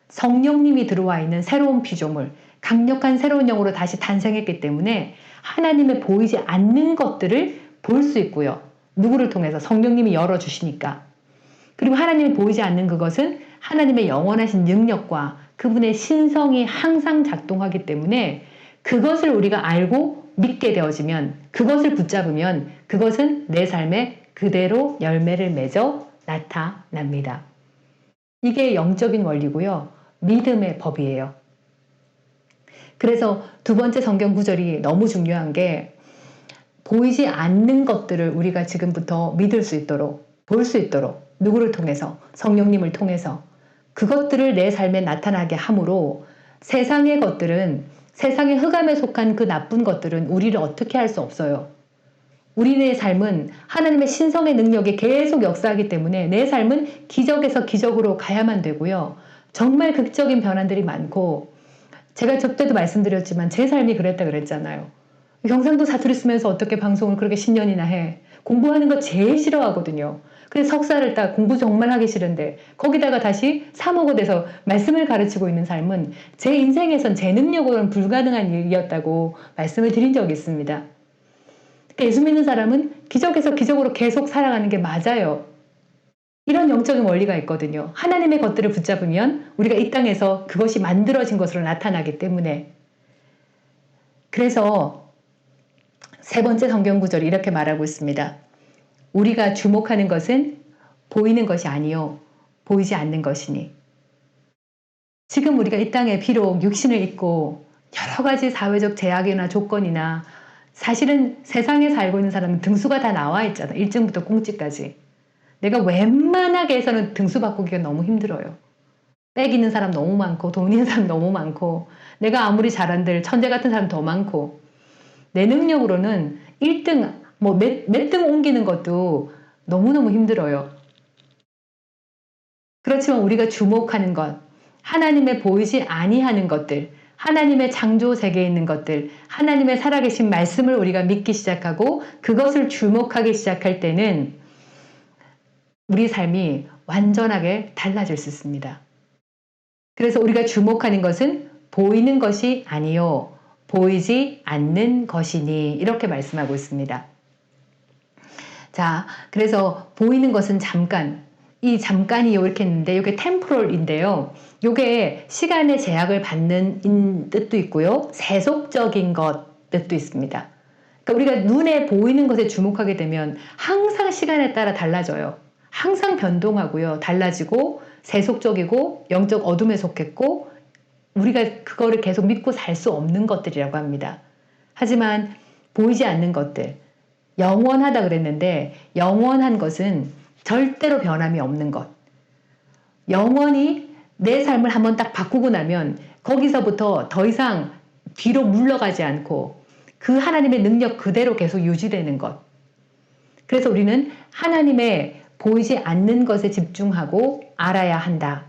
성령님이 들어와 있는 새로운 피조물, 강력한 새로운 영으로 다시 탄생했기 때문에 하나님의 보이지 않는 것들을 볼 수 있고요. 누구를 통해서? 성령님이 열어주시니까. 그리고 하나님이 보이지 않는 그것은 하나님의 영원하신 능력과 그분의 신성이 항상 작동하기 때문에 그것을 우리가 알고 믿게 되어지면 그것을 붙잡으면 그것은 내 삶에 그대로 열매를 맺어 나타납니다. 이게 영적인 원리고요. 믿음의 법이에요. 그래서 두 번째 성경 구절이 너무 중요한 게 보이지 않는 것들을 우리가 지금부터 믿을 수 있도록 볼 수 있도록 누구를 통해서? 성령님을 통해서 그것들을 내 삶에 나타나게 함으로 세상의 것들은 세상의 흑암에 속한 그 나쁜 것들은 우리를 어떻게 할 수 없어요. 우리의 삶은 하나님의 신성의 능력이 계속 역사하기 때문에 내 삶은 기적에서 기적으로 가야만 되고요. 정말 극적인 변화들이 많고 제가 저때도 말씀드렸지만 제 삶이 그랬다 그랬잖아요. 경상도 사투리 쓰면서 어떻게 방송을 그렇게 10년이나 해. 공부하는 거 제일 싫어하거든요. 그래서 석사를 딱 공부 정말 하기 싫은데 거기다가 다시 사모가 돼서 말씀을 가르치고 있는 삶은 제 인생에선 제 능력으로는 불가능한 일이었다고 말씀을 드린 적이 있습니다. 그러니까 예수 믿는 사람은 기적에서 기적으로 계속 살아가는 게 맞아요. 이런 영적인 원리가 있거든요. 하나님의 것들을 붙잡으면 우리가 이 땅에서 그것이 만들어진 것으로 나타나기 때문에 그래서 세 번째 성경 구절이 이렇게 말하고 있습니다. 우리가 주목하는 것은 보이는 것이 아니요 보이지 않는 것이니. 지금 우리가 이 땅에 비록 육신을 입고 여러 가지 사회적 제약이나 조건이나 사실은 세상에 살고 있는 사람은 등수가 다 나와 있잖아. 1등부터 공지까지. 내가 웬만하게 해서는 등수 바꾸기가 너무 힘들어요. 빽 있는 사람 너무 많고 돈 있는 사람 너무 많고 내가 아무리 잘한들 천재 같은 사람 더 많고 내 능력으로는 1등 뭐 몇 등 옮기는 것도 너무너무 힘들어요. 그렇지만 우리가 주목하는 것, 하나님의 보이지 아니하는 것들, 하나님의 창조 세계에 있는 것들, 하나님의 살아계신 말씀을 우리가 믿기 시작하고 그것을 주목하기 시작할 때는 우리 삶이 완전하게 달라질 수 있습니다. 그래서 우리가 주목하는 것은 보이는 것이 아니요 보이지 않는 것이니 이렇게 말씀하고 있습니다. 자, 그래서 보이는 것은 잠깐, 이 잠깐이 이렇게 있는데 이게 템포럴인데요. 이게 시간의 제약을 받는 뜻도 있고요. 세속적인 것 뜻도 있습니다. 그러니까 우리가 눈에 보이는 것에 주목하게 되면 항상 시간에 따라 달라져요. 항상 변동하고요. 달라지고 세속적이고 영적 어둠에 속했고 우리가 그거를 계속 믿고 살 수 없는 것들이라고 합니다. 하지만 보이지 않는 것들, 영원하다 그랬는데 영원한 것은 절대로 변함이 없는 것. 영원히 내 삶을 한번 딱 바꾸고 나면 거기서부터 더 이상 뒤로 물러가지 않고 그 하나님의 능력 그대로 계속 유지되는 것. 그래서 우리는 하나님의 보이지 않는 것에 집중하고 알아야 한다.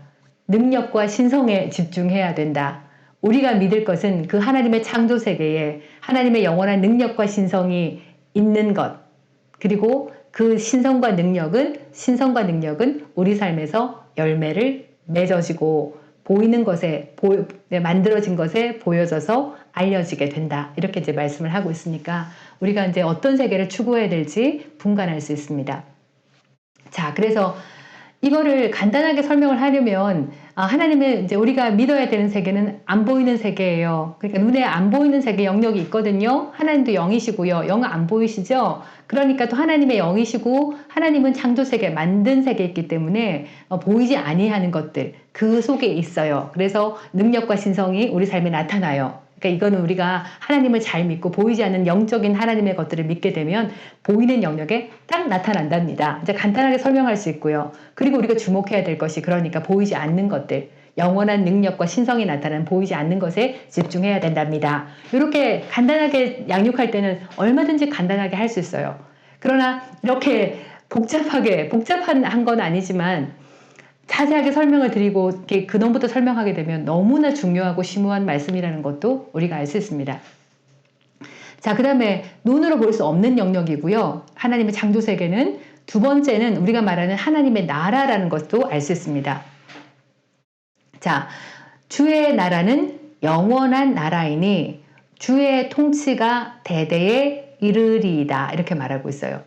능력과 신성에 집중해야 된다. 우리가 믿을 것은 그 하나님의 창조 세계에 하나님의 영원한 능력과 신성이 있는 것. 그리고 그 신성과 능력은 우리 삶에서 열매를 맺어지고 보이는 것에 만들어진 것에 보여져서 알려지게 된다. 이렇게 이제 말씀을 하고 있으니까 우리가 이제 어떤 세계를 추구해야 될지 분간할 수 있습니다. 자, 그래서 이거를 간단하게 설명을 하려면 하나님의 이제 우리가 믿어야 되는 세계는 안 보이는 세계예요. 그러니까 눈에 안 보이는 세계 영역이 있거든요. 하나님도 영이시고요. 영 안 보이시죠? 그러니까 또 하나님의 영이시고 하나님은 창조 세계, 만든 세계에 있기 때문에 보이지 아니하는 것들 그 속에 있어요. 그래서 능력과 신성이 우리 삶에 나타나요. 그러니까 이거는 우리가 하나님을 잘 믿고 보이지 않는 영적인 하나님의 것들을 믿게 되면 보이는 영역에 딱 나타난답니다. 이제 간단하게 설명할 수 있고요. 그리고 우리가 주목해야 될 것이 그러니까 보이지 않는 것들, 영원한 능력과 신성이 나타나는 보이지 않는 것에 집중해야 된답니다. 이렇게 간단하게 양육할 때는 얼마든지 간단하게 할 수 있어요. 그러나 이렇게 복잡한 건 아니지만 자세하게 설명을 드리고 근원부터 설명하게 되면 너무나 중요하고 심오한 말씀이라는 것도 우리가 알 수 있습니다. 자, 그 다음에 눈으로 볼 수 없는 영역이고요. 하나님의 창조 세계는 두 번째는 우리가 말하는 하나님의 나라라는 것도 알 수 있습니다. 자, 주의 나라는 영원한 나라이니 주의 통치가 대대에 이르리이다. 이렇게 말하고 있어요.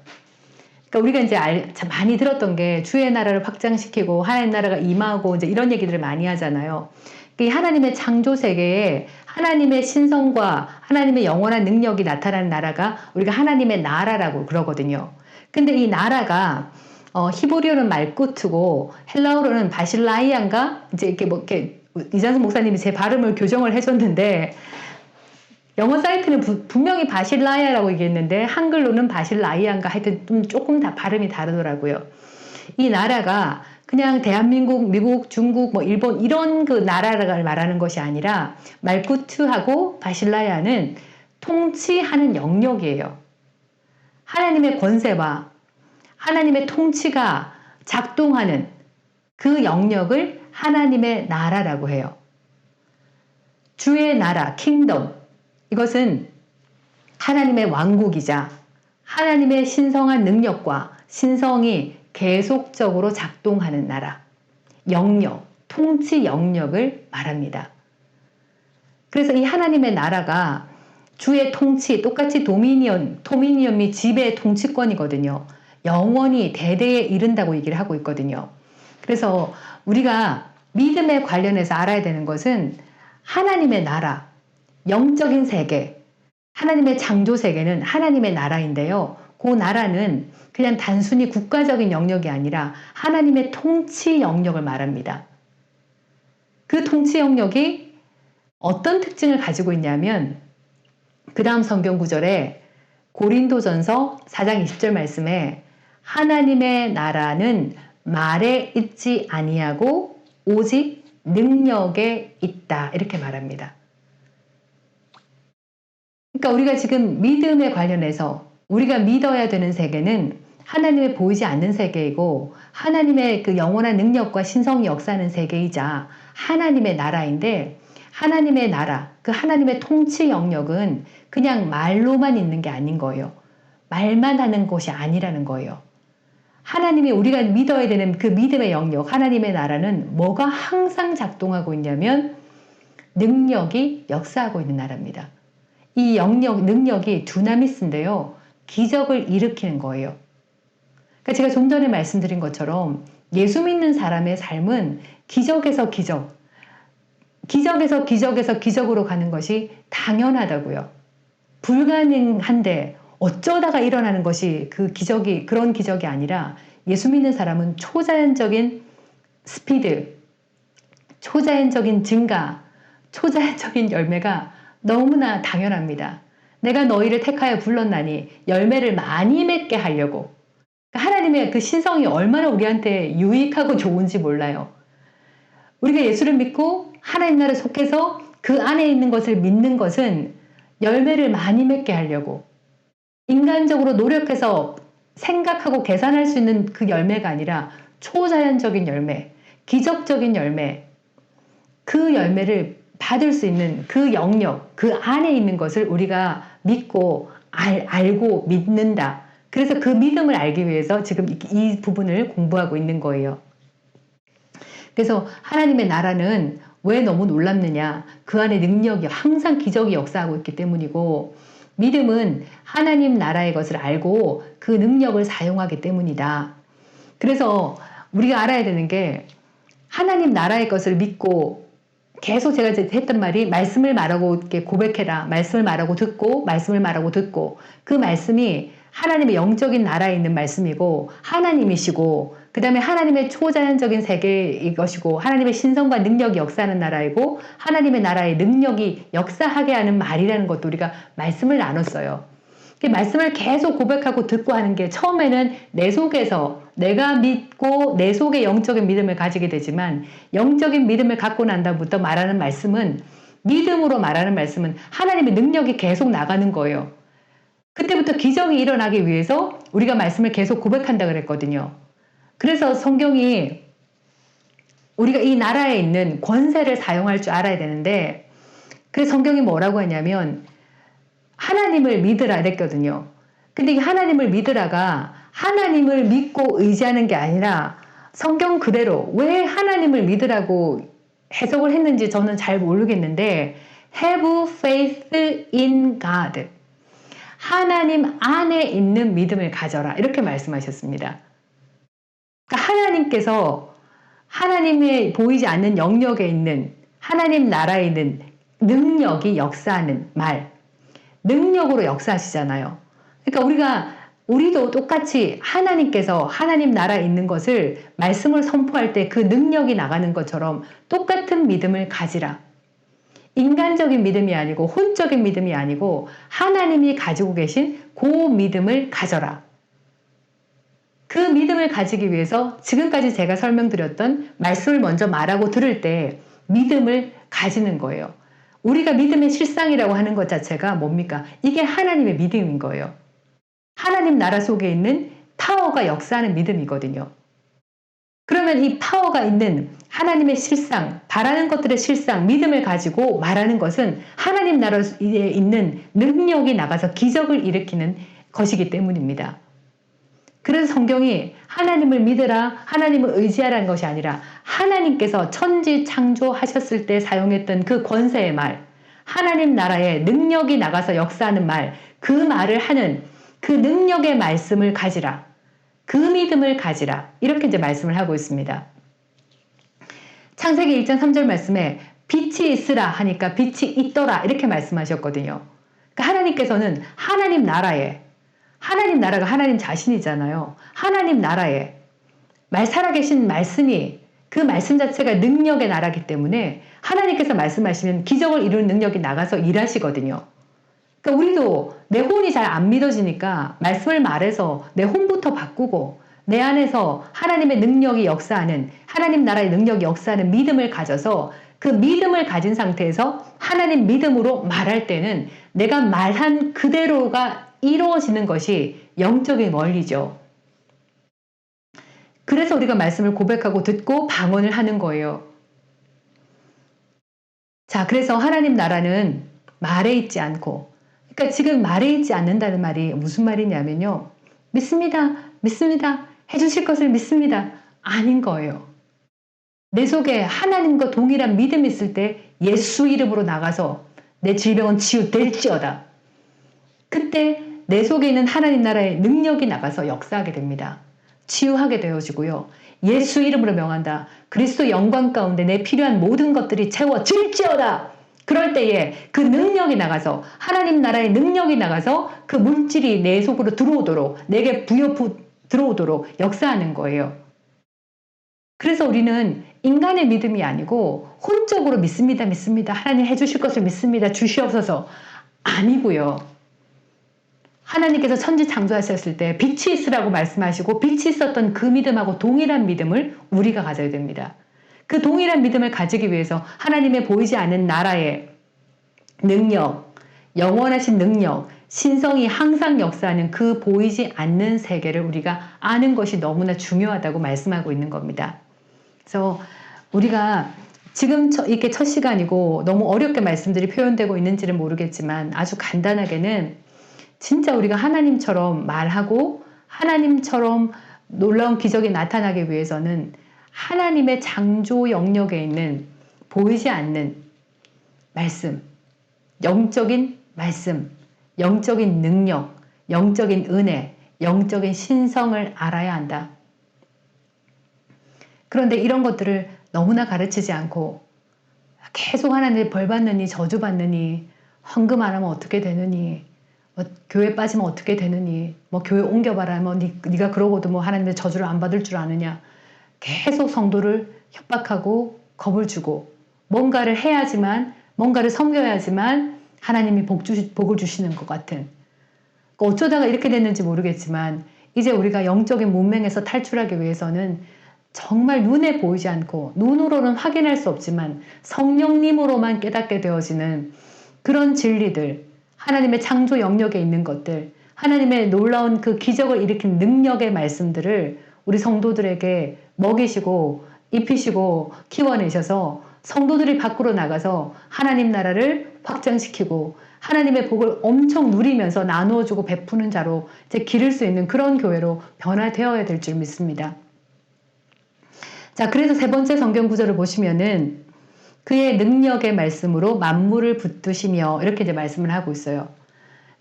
그러니까 우리가 이제 참 많이 들었던 게 주의 나라를 확장시키고 하나님 나라가 임하고 이제 이런 얘기들을 많이 하잖아요. 이 하나님의 창조 세계에 하나님의 신성과 하나님의 영원한 능력이 나타나는 나라가 우리가 하나님의 나라라고 그러거든요. 근데 이 나라가 히브리어는 말쿠트고 헬라어로는 바실라이안가 이제 이렇게 이장수 목사님이 제 발음을 교정을 해줬는데 영어 사이트는 분명히 바실라이아라고 얘기했는데 한글로는 바실라이안가 하여튼 좀 조금 다 발음이 다르더라고요. 이 나라가 그냥 대한민국, 미국, 중국, 뭐 일본 이런 그 나라를 말하는 것이 아니라 말쿠트하고 바실라이아는 통치하는 영역이에요. 하나님의 권세와 하나님의 통치가 작동하는 그 영역을 하나님의 나라라고 해요. 주의 나라, 킹덤. 이것은 하나님의 왕국이자 하나님의 신성한 능력과 신성이 계속적으로 작동하는 나라, 영역, 통치 영역을 말합니다. 그래서 이 하나님의 나라가 주의 통치, 똑같이 도미니언이 지배 통치권이거든요. 영원히 대대에 이른다고 얘기를 하고 있거든요. 그래서 우리가 믿음에 관련해서 알아야 되는 것은 하나님의 나라, 영적인 세계, 하나님의 창조 세계는 하나님의 나라인데요. 그 나라는 그냥 단순히 국가적인 영역이 아니라 하나님의 통치 영역을 말합니다. 그 통치 영역이 어떤 특징을 가지고 있냐면 그 다음 성경 구절에 고린도전서 4장 20절 말씀에 하나님의 나라는 말에 있지 아니하고 오직 능력에 있다. 이렇게 말합니다. 그러니까 우리가 지금 믿음에 관련해서 우리가 믿어야 되는 세계는 하나님의 보이지 않는 세계이고 하나님의 그 영원한 능력과 신성이 역사하는 세계이자 하나님의 나라인데 하나님의 나라, 그 하나님의 통치 영역은 그냥 말로만 있는 게 아닌 거예요. 말만 하는 것이 아니라는 거예요. 하나님이 우리가 믿어야 되는 그 믿음의 영역, 하나님의 나라는 뭐가 항상 작동하고 있냐면 능력이 역사하고 있는 나라입니다. 이 능력이 두나미스인데요. 기적을 일으키는 거예요. 그러니까 제가 좀 전에 말씀드린 것처럼 예수 믿는 사람의 삶은 기적에서 기적으로 가는 것이 당연하다고요. 불가능한데 어쩌다가 일어나는 것이 그런 기적이 아니라 예수 믿는 사람은 초자연적인 스피드, 초자연적인 증가, 초자연적인 열매가 너무나 당연합니다. 내가 너희를 택하여 불렀나니 열매를 많이 맺게 하려고. 하나님의 그 신성이 얼마나 우리한테 유익하고 좋은지 몰라요. 우리가 예수를 믿고 하나님 나라에 속해서 그 안에 있는 것을 믿는 것은 열매를 많이 맺게 하려고. 인간적으로 노력해서 생각하고 계산할 수 있는 그 열매가 아니라 초자연적인 열매, 기적적인 열매, 그 열매를 받을 수 있는 그 영역, 그 안에 있는 것을 우리가 믿고 알고 믿는다. 그래서 그 믿음을 알기 위해서 지금 이 부분을 공부하고 있는 거예요. 그래서 하나님의 나라는 왜 너무 놀랍느냐? 그 안에 능력이 항상 기적이 역사하고 있기 때문이고 믿음은 하나님 나라의 것을 알고 그 능력을 사용하기 때문이다. 그래서 우리가 알아야 되는 게 하나님 나라의 것을 믿고 계속 제가 했던 말이 말씀을 말하고 이렇게 고백해라. 말씀을 말하고 듣고 말씀을 말하고 듣고 그 말씀이 하나님의 영적인 나라에 있는 말씀이고 하나님이시고 그 다음에 하나님의 초자연적인 세계의 것이고 하나님의 신성과 능력이 역사하는 나라이고 하나님의 나라의 능력이 역사하게 하는 말이라는 것도 우리가 말씀을 나눴어요. 말씀을 계속 고백하고 듣고 하는 게 처음에는 내 속에서 내가 믿고 내 속에 영적인 믿음을 가지게 되지만 영적인 믿음을 갖고 난 다음부터 말하는 말씀은 믿음으로 말하는 말씀은 하나님의 능력이 계속 나가는 거예요. 그때부터 기적이 일어나기 위해서 우리가 말씀을 계속 고백한다 그랬거든요. 그래서 성경이 우리가 이 나라에 있는 권세를 사용할 줄 알아야 되는데 그래서 성경이 뭐라고 하냐면 하나님을 믿으라 이랬거든요. 근데 이 하나님을 믿으라가 하나님을 믿고 의지하는 게 아니라 성경 그대로 왜 하나님을 믿으라고 해석을 했는지 저는 잘 모르겠는데 have faith in God 하나님 안에 있는 믿음을 가져라 이렇게 말씀하셨습니다. 그러니까 하나님께서 하나님의 보이지 않는 영역에 있는 하나님 나라에 있는 능력이 역사하는 말 능력으로 역사하시잖아요. 그러니까 우리도 똑같이 하나님께서 하나님 나라에 있는 것을 말씀을 선포할 때 그 능력이 나가는 것처럼 똑같은 믿음을 가지라. 인간적인 믿음이 아니고 혼적인 믿음이 아니고 하나님이 가지고 계신 그 믿음을 가져라. 그 믿음을 가지기 위해서 지금까지 제가 설명드렸던 말씀을 먼저 말하고 들을 때 믿음을 가지는 거예요. 우리가 믿음의 실상이라고 하는 것 자체가 뭡니까? 이게 하나님의 믿음인 거예요. 하나님 나라 속에 있는 파워가 역사하는 믿음이거든요. 그러면 이 파워가 있는 하나님의 실상, 바라는 것들의 실상, 믿음을 가지고 말하는 것은 하나님 나라에 있는 능력이 나가서 기적을 일으키는 것이기 때문입니다. 그래서 성경이 하나님을 믿으라, 하나님을 의지하라는 것이 아니라 하나님께서 천지 창조하셨을 때 사용했던 그 권세의 말, 하나님 나라의 능력이 나가서 역사하는 말, 그 말을 하는 그 능력의 말씀을 가지라. 그 믿음을 가지라. 이렇게 이제 말씀을 하고 있습니다. 창세기 1장 3절 말씀에 빛이 있으라 하니까 빛이 있더라. 이렇게 말씀하셨거든요. 그러니까 하나님께서는 하나님 나라에 하나님 나라가 하나님 자신이잖아요. 하나님 나라에 살아계신 말씀이 그 말씀 자체가 능력의 나라이기 때문에 하나님께서 말씀하시면 기적을 이루는 능력이 나가서 일하시거든요. 그러니까 우리도 내 혼이 잘 안 믿어지니까 말씀을 말해서 내 혼부터 바꾸고 내 안에서 하나님의 능력이 역사하는, 하나님 나라의 능력이 역사하는 믿음을 가져서 그 믿음을 가진 상태에서 하나님 믿음으로 말할 때는 내가 말한 그대로가 이루어지는 것이 영적인 원리죠. 그래서 우리가 말씀을 고백하고 듣고 방언을 하는 거예요. 자, 그래서 하나님 나라는 말에 있지 않고, 그러니까 지금 말에 있지 않는다는 말이 무슨 말이냐면요. 믿습니다. 믿습니다. 해주실 것을 믿습니다. 아닌 거예요. 내 속에 하나님과 동일한 믿음이 있을 때 예수 이름으로 나가서 내 질병은 치유될지어다. 그때 내 속에 있는 하나님 나라의 능력이 나가서 역사하게 됩니다. 치유하게 되어지고요. 예수 이름으로 명한다. 그리스도 영광 가운데 내 필요한 모든 것들이 채워질지어다. 그럴 때에 그 능력이 나가서, 하나님 나라의 능력이 나가서 그 물질이 내 속으로 들어오도록, 내게 들어오도록 역사하는 거예요. 그래서 우리는 인간의 믿음이 아니고 혼적으로 믿습니다. 믿습니다. 하나님 해주실 것을 믿습니다. 주시옵소서. 아니고요. 하나님께서 천지 창조하셨을 때 빛이 있으라고 말씀하시고 빛이 있었던 그 믿음하고 동일한 믿음을 우리가 가져야 됩니다. 그 동일한 믿음을 가지기 위해서 하나님의 보이지 않는 나라의 능력, 영원하신 능력, 신성이 항상 역사하는 그 보이지 않는 세계를 우리가 아는 것이 너무나 중요하다고 말씀하고 있는 겁니다. 그래서 우리가 지금 이렇게 첫 시간이고 너무 어렵게 말씀들이 표현되고 있는지는 모르겠지만 아주 간단하게는 진짜 우리가 하나님처럼 말하고 하나님처럼 놀라운 기적이 나타나기 위해서는 하나님의 창조 영역에 있는 보이지 않는 말씀, 영적인 말씀, 영적인 능력, 영적인 은혜, 영적인 신성을 알아야 한다. 그런데 이런 것들을 너무나 가르치지 않고 계속 하나님 벌 받느니 저주 받느니 헌금 안 하면 어떻게 되느니 뭐 교회 빠지면 어떻게 되느니 뭐 교회 옮겨봐라 뭐 네가 그러고도 뭐 하나님의 저주를 안 받을 줄 아느냐 계속 성도를 협박하고 겁을 주고 뭔가를 해야지만 뭔가를 섬겨야지만 하나님이 복을 주시는 것 같은 어쩌다가 이렇게 됐는지 모르겠지만 이제 우리가 영적인 문맹에서 탈출하기 위해서는 정말 눈에 보이지 않고 눈으로는 확인할 수 없지만 성령님으로만 깨닫게 되어지는 그런 진리들, 하나님의 창조 영역에 있는 것들, 하나님의 놀라운 그 기적을 일으킨 능력의 말씀들을 우리 성도들에게 먹이시고 입히시고 키워내셔서 성도들이 밖으로 나가서 하나님 나라를 확장시키고 하나님의 복을 엄청 누리면서 나누어주고 베푸는 자로 이제 기를 수 있는 그런 교회로 변화되어야 될 줄 믿습니다. 자, 그래서 세 번째 성경 구절을 보시면은 그의 능력의 말씀으로 만물을 붙드시며 이렇게 이제 말씀을 하고 있어요.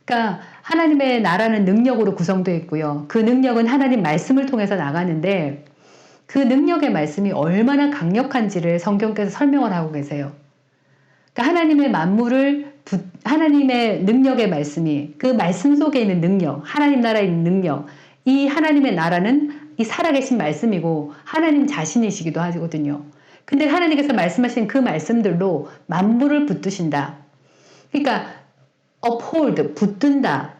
그러니까 하나님의 나라는 능력으로 구성되어 있고요. 그 능력은 하나님 말씀을 통해서 나가는데 그 능력의 말씀이 얼마나 강력한지를 성경께서 설명을 하고 계세요. 그러니까 하나님의 능력의 말씀이 그 말씀 속에 있는 능력, 하나님 나라의 능력, 이 하나님의 나라는 이 살아계신 말씀이고 하나님 자신이시기도 하거든요. 근데 하나님께서 말씀하신 그 말씀들로 만물을 붙드신다. 그러니까 uphold, 붙든다.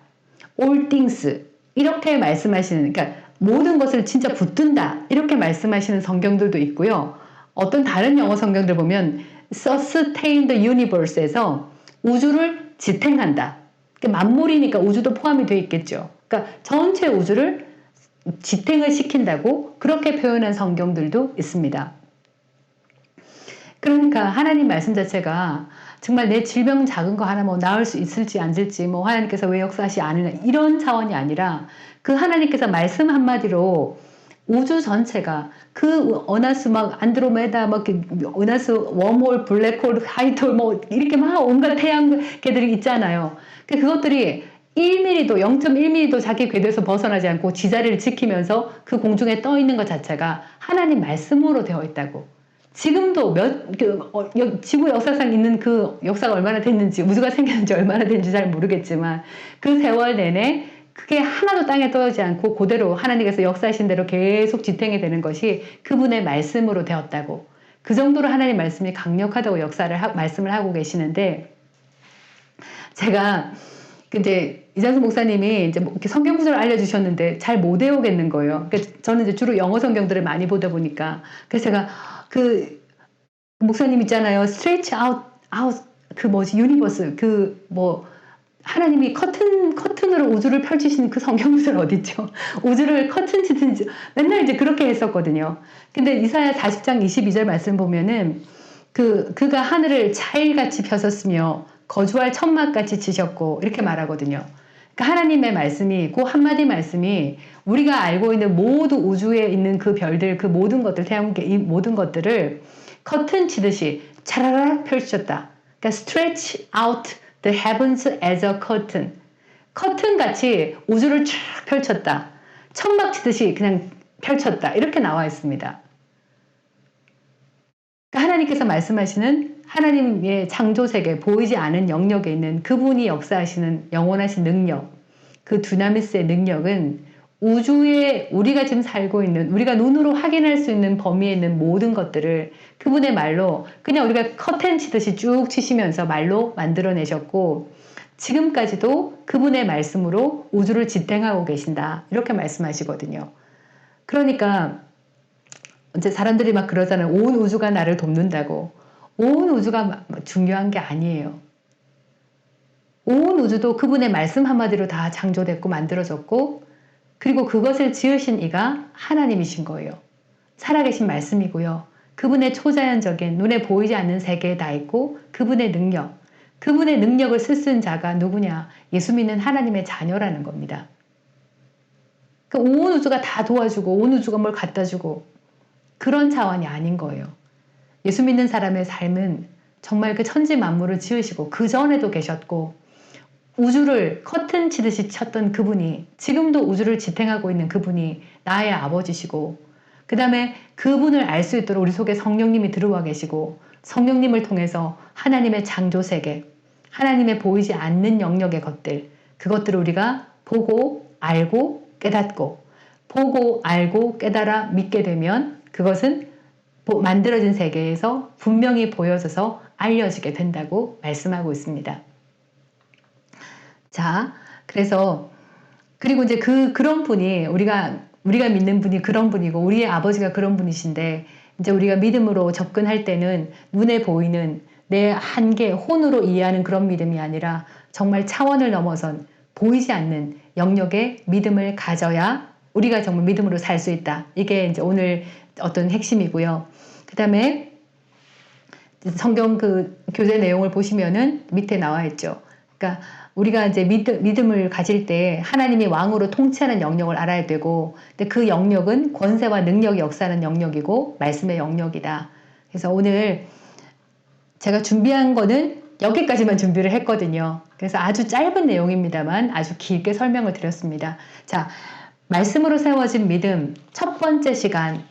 all things 이렇게 말씀하시는 그러니까 모든 것을 진짜 붙든다. 이렇게 말씀하시는 성경들도 있고요. 어떤 다른 영어 성경들 보면 sustain the universe에서 우주를 지탱한다. 그러니까 만물이니까 우주도 포함이 되어 있겠죠. 그러니까 전체 우주를 지탱을 시킨다고 그렇게 표현한 성경들도 있습니다. 그러니까 하나님 말씀 자체가 정말 내 질병 작은 거 하나 뭐 나을 수 있을지 안 될지 뭐 하나님께서 왜 역사하시 않으냐 이런 차원이 아니라 그 하나님께서 말씀 한마디로 우주 전체가 그 은하수 막 안드로메다 막 은하수 웜홀 블랙홀 하이톨 뭐 이렇게 막 온갖 태양계들이 있잖아요. 그것들이 1mm도 0.1mm도 자기 궤도에서 벗어나지 않고 지자리를 지키면서 그 공중에 떠 있는 것 자체가 하나님 말씀으로 되어 있다고. 지금도 지구 역사상 있는 그 역사가 얼마나 됐는지 우주가 생겼는지 얼마나 됐는지 잘 모르겠지만 그 세월 내내 그게 하나도 땅에 떨어지지 않고 그대로 하나님께서 역사하신 대로 계속 지탱이 되는 것이 그분의 말씀으로 되었다고. 그 정도로 하나님 말씀이 강력하다고 말씀을 하고 계시는데 제가 이제 이장수 목사님이 이제 뭐 이렇게 성경 구절을 알려주셨는데 잘 못 외우겠는 거예요. 그러니까 저는 이제 주로 영어 성경들을 많이 보다 보니까 그래서 제가 그 목사님 있잖아요. stretch out 그 뭐지 유니버스 그 뭐 하나님이 커튼으로 우주를 펼치시는 그 성경 구절 어딨죠? 우주를 커튼 치든지 맨날 이제 그렇게 했었거든요. 근데 이사야 40장 22절 말씀 보면은 그가 하늘을 차일같이 펴섰으며 거주할 천막같이 치셨고 이렇게 말하거든요. 그러니까 하나님의 말씀이 그 한마디 말씀이 우리가 알고 있는 모두 우주에 있는 그 별들 그 모든 것들 태양계 이 모든 것들을 커튼 치듯이 차라락 펼쳤다. 그러니까 stretch out the heavens as a curtain. 커튼 같이 우주를 쫙 펼쳤다. 천막 치듯이 그냥 펼쳤다. 이렇게 나와 있습니다. 그러니까 하나님께서 말씀하시는 하나님의 창조세계 보이지 않은 영역에 있는 그분이 역사하시는 영원하신 능력 그 두나미스의 능력은 우주에 우리가 지금 살고 있는 우리가 눈으로 확인할 수 있는 범위에 있는 모든 것들을 그분의 말로 그냥 우리가 커튼 치듯이 쭉 치시면서 말로 만들어내셨고 지금까지도 그분의 말씀으로 우주를 지탱하고 계신다 이렇게 말씀하시거든요. 그러니까 이제 사람들이 막 그러잖아요. 온 우주가 나를 돕는다고. 온 우주가 중요한 게 아니에요. 온 우주도 그분의 말씀 한마디로 다 창조됐고 만들어졌고 그리고 그것을 지으신 이가 하나님이신 거예요. 살아계신 말씀이고요. 그분의 초자연적인 눈에 보이지 않는 세계에 다 있고 그분의 능력을 쓰쓴 자가 누구냐? 예수 믿는 하나님의 자녀라는 겁니다. 그러니까 온 우주가 다 도와주고 온 우주가 뭘 갖다 주고 그런 차원이 아닌 거예요. 예수 믿는 사람의 삶은 정말 그 천지 만물을 지으시고 그 전에도 계셨고 우주를 커튼 치듯이 쳤던 그분이 지금도 우주를 지탱하고 있는 그분이 나의 아버지시고 그 다음에 그분을 알 수 있도록 우리 속에 성령님이 들어와 계시고 성령님을 통해서 하나님의 창조세계 하나님의 보이지 않는 영역의 것들 그것들을 우리가 보고 알고 깨닫고 보고 알고 깨달아 믿게 되면 그것은 만들어진 세계에서 분명히 보여져서 알려지게 된다고 말씀하고 있습니다. 자, 그래서 그리고 이제 그런 분이 우리가 믿는 분이 그런 분이고 우리의 아버지가 그런 분이신데 이제 우리가 믿음으로 접근할 때는 눈에 보이는 내 한계, 혼으로 이해하는 그런 믿음이 아니라 정말 차원을 넘어선 보이지 않는 영역의 믿음을 가져야 우리가 정말 믿음으로 살 수 있다. 이게 이제 오늘 어떤 핵심이고요. 그 다음에 성경 그 교재 내용을 보시면은 밑에 나와 있죠. 그러니까 우리가 이제 믿음을 가질 때 하나님이 왕으로 통치하는 영역을 알아야 되고, 근데 그 영역은 권세와 능력이 역사하는 영역이고 말씀의 영역이다. 그래서 오늘 제가 준비한 거는 여기까지만 준비를 했거든요. 그래서 아주 짧은 내용입니다만 아주 길게 설명을 드렸습니다. 자, 말씀으로 세워진 믿음 첫 번째 시간.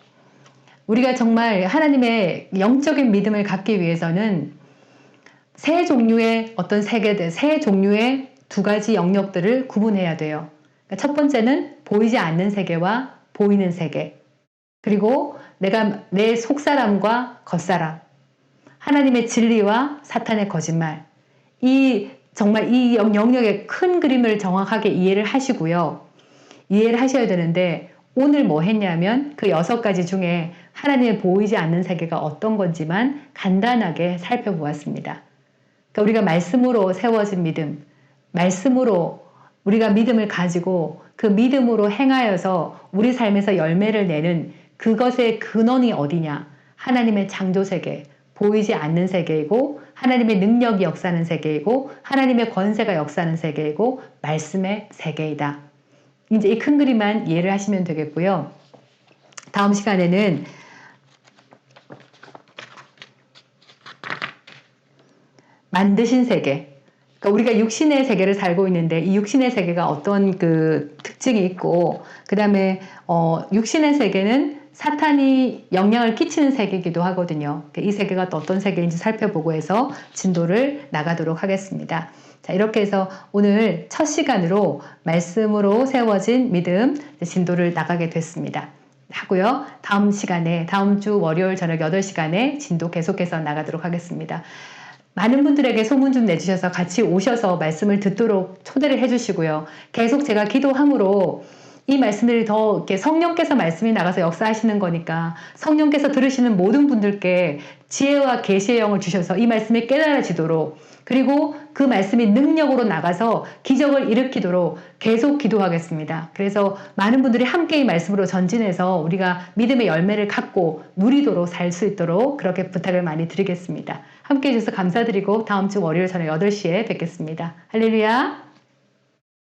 우리가 정말 하나님의 영적인 믿음을 갖기 위해서는 세 종류의 어떤 세계들, 세 종류의 두 가지 영역들을 구분해야 돼요. 그러니까 첫 번째는 보이지 않는 세계와 보이는 세계. 그리고 내 속사람과 겉사람. 하나님의 진리와 사탄의 거짓말. 정말 이 영역의 큰 그림을 정확하게 이해를 하시고요. 이해를 하셔야 되는데 오늘 뭐 했냐면 그 6가지 중에 하나님의 보이지 않는 세계가 어떤 건지만 간단하게 살펴보았습니다. 그러니까 우리가 말씀으로 세워진 믿음, 말씀으로 우리가 믿음을 가지고 그 믿음으로 행하여서 우리 삶에서 열매를 내는 그것의 근원이 어디냐? 하나님의 창조세계, 보이지 않는 세계이고 하나님의 능력이 역사하는 세계이고 하나님의 권세가 역사하는 세계이고 말씀의 세계이다. 이제 이 큰 그림만 이해를 하시면 되겠고요. 다음 시간에는 만드신 세계, 그러니까 우리가 육신의 세계를 살고 있는데 이 육신의 세계가 어떤 그 특징이 있고 그 다음에 육신의 세계는 사탄이 영향을 끼치는 세계이기도 하거든요. 이 세계가 또 어떤 세계인지 살펴보고 해서 진도를 나가도록 하겠습니다. 자, 이렇게 해서 오늘 첫 시간으로 말씀으로 세워진 믿음 진도를 나가게 됐습니다. 하고요. 다음 시간에 다음 주 월요일 저녁 8시간에 진도 계속해서 나가도록 하겠습니다. 많은 분들에게 소문 좀 내주셔서 같이 오셔서 말씀을 듣도록 초대를 해주시고요. 계속 제가 기도함으로 이 말씀들이 더 이렇게 성령께서 말씀이 나가서 역사하시는 거니까 성령께서 들으시는 모든 분들께 지혜와 계시의 영을 주셔서 이 말씀이 깨달아지도록, 그리고 그 말씀이 능력으로 나가서 기적을 일으키도록 계속 기도하겠습니다. 그래서 많은 분들이 함께 이 말씀으로 전진해서 우리가 믿음의 열매를 갖고 누리도록 살 수 있도록 그렇게 부탁을 많이 드리겠습니다. 함께 해주셔서 감사드리고 다음 주 월요일 저녁 8시에 뵙겠습니다. 할렐루야.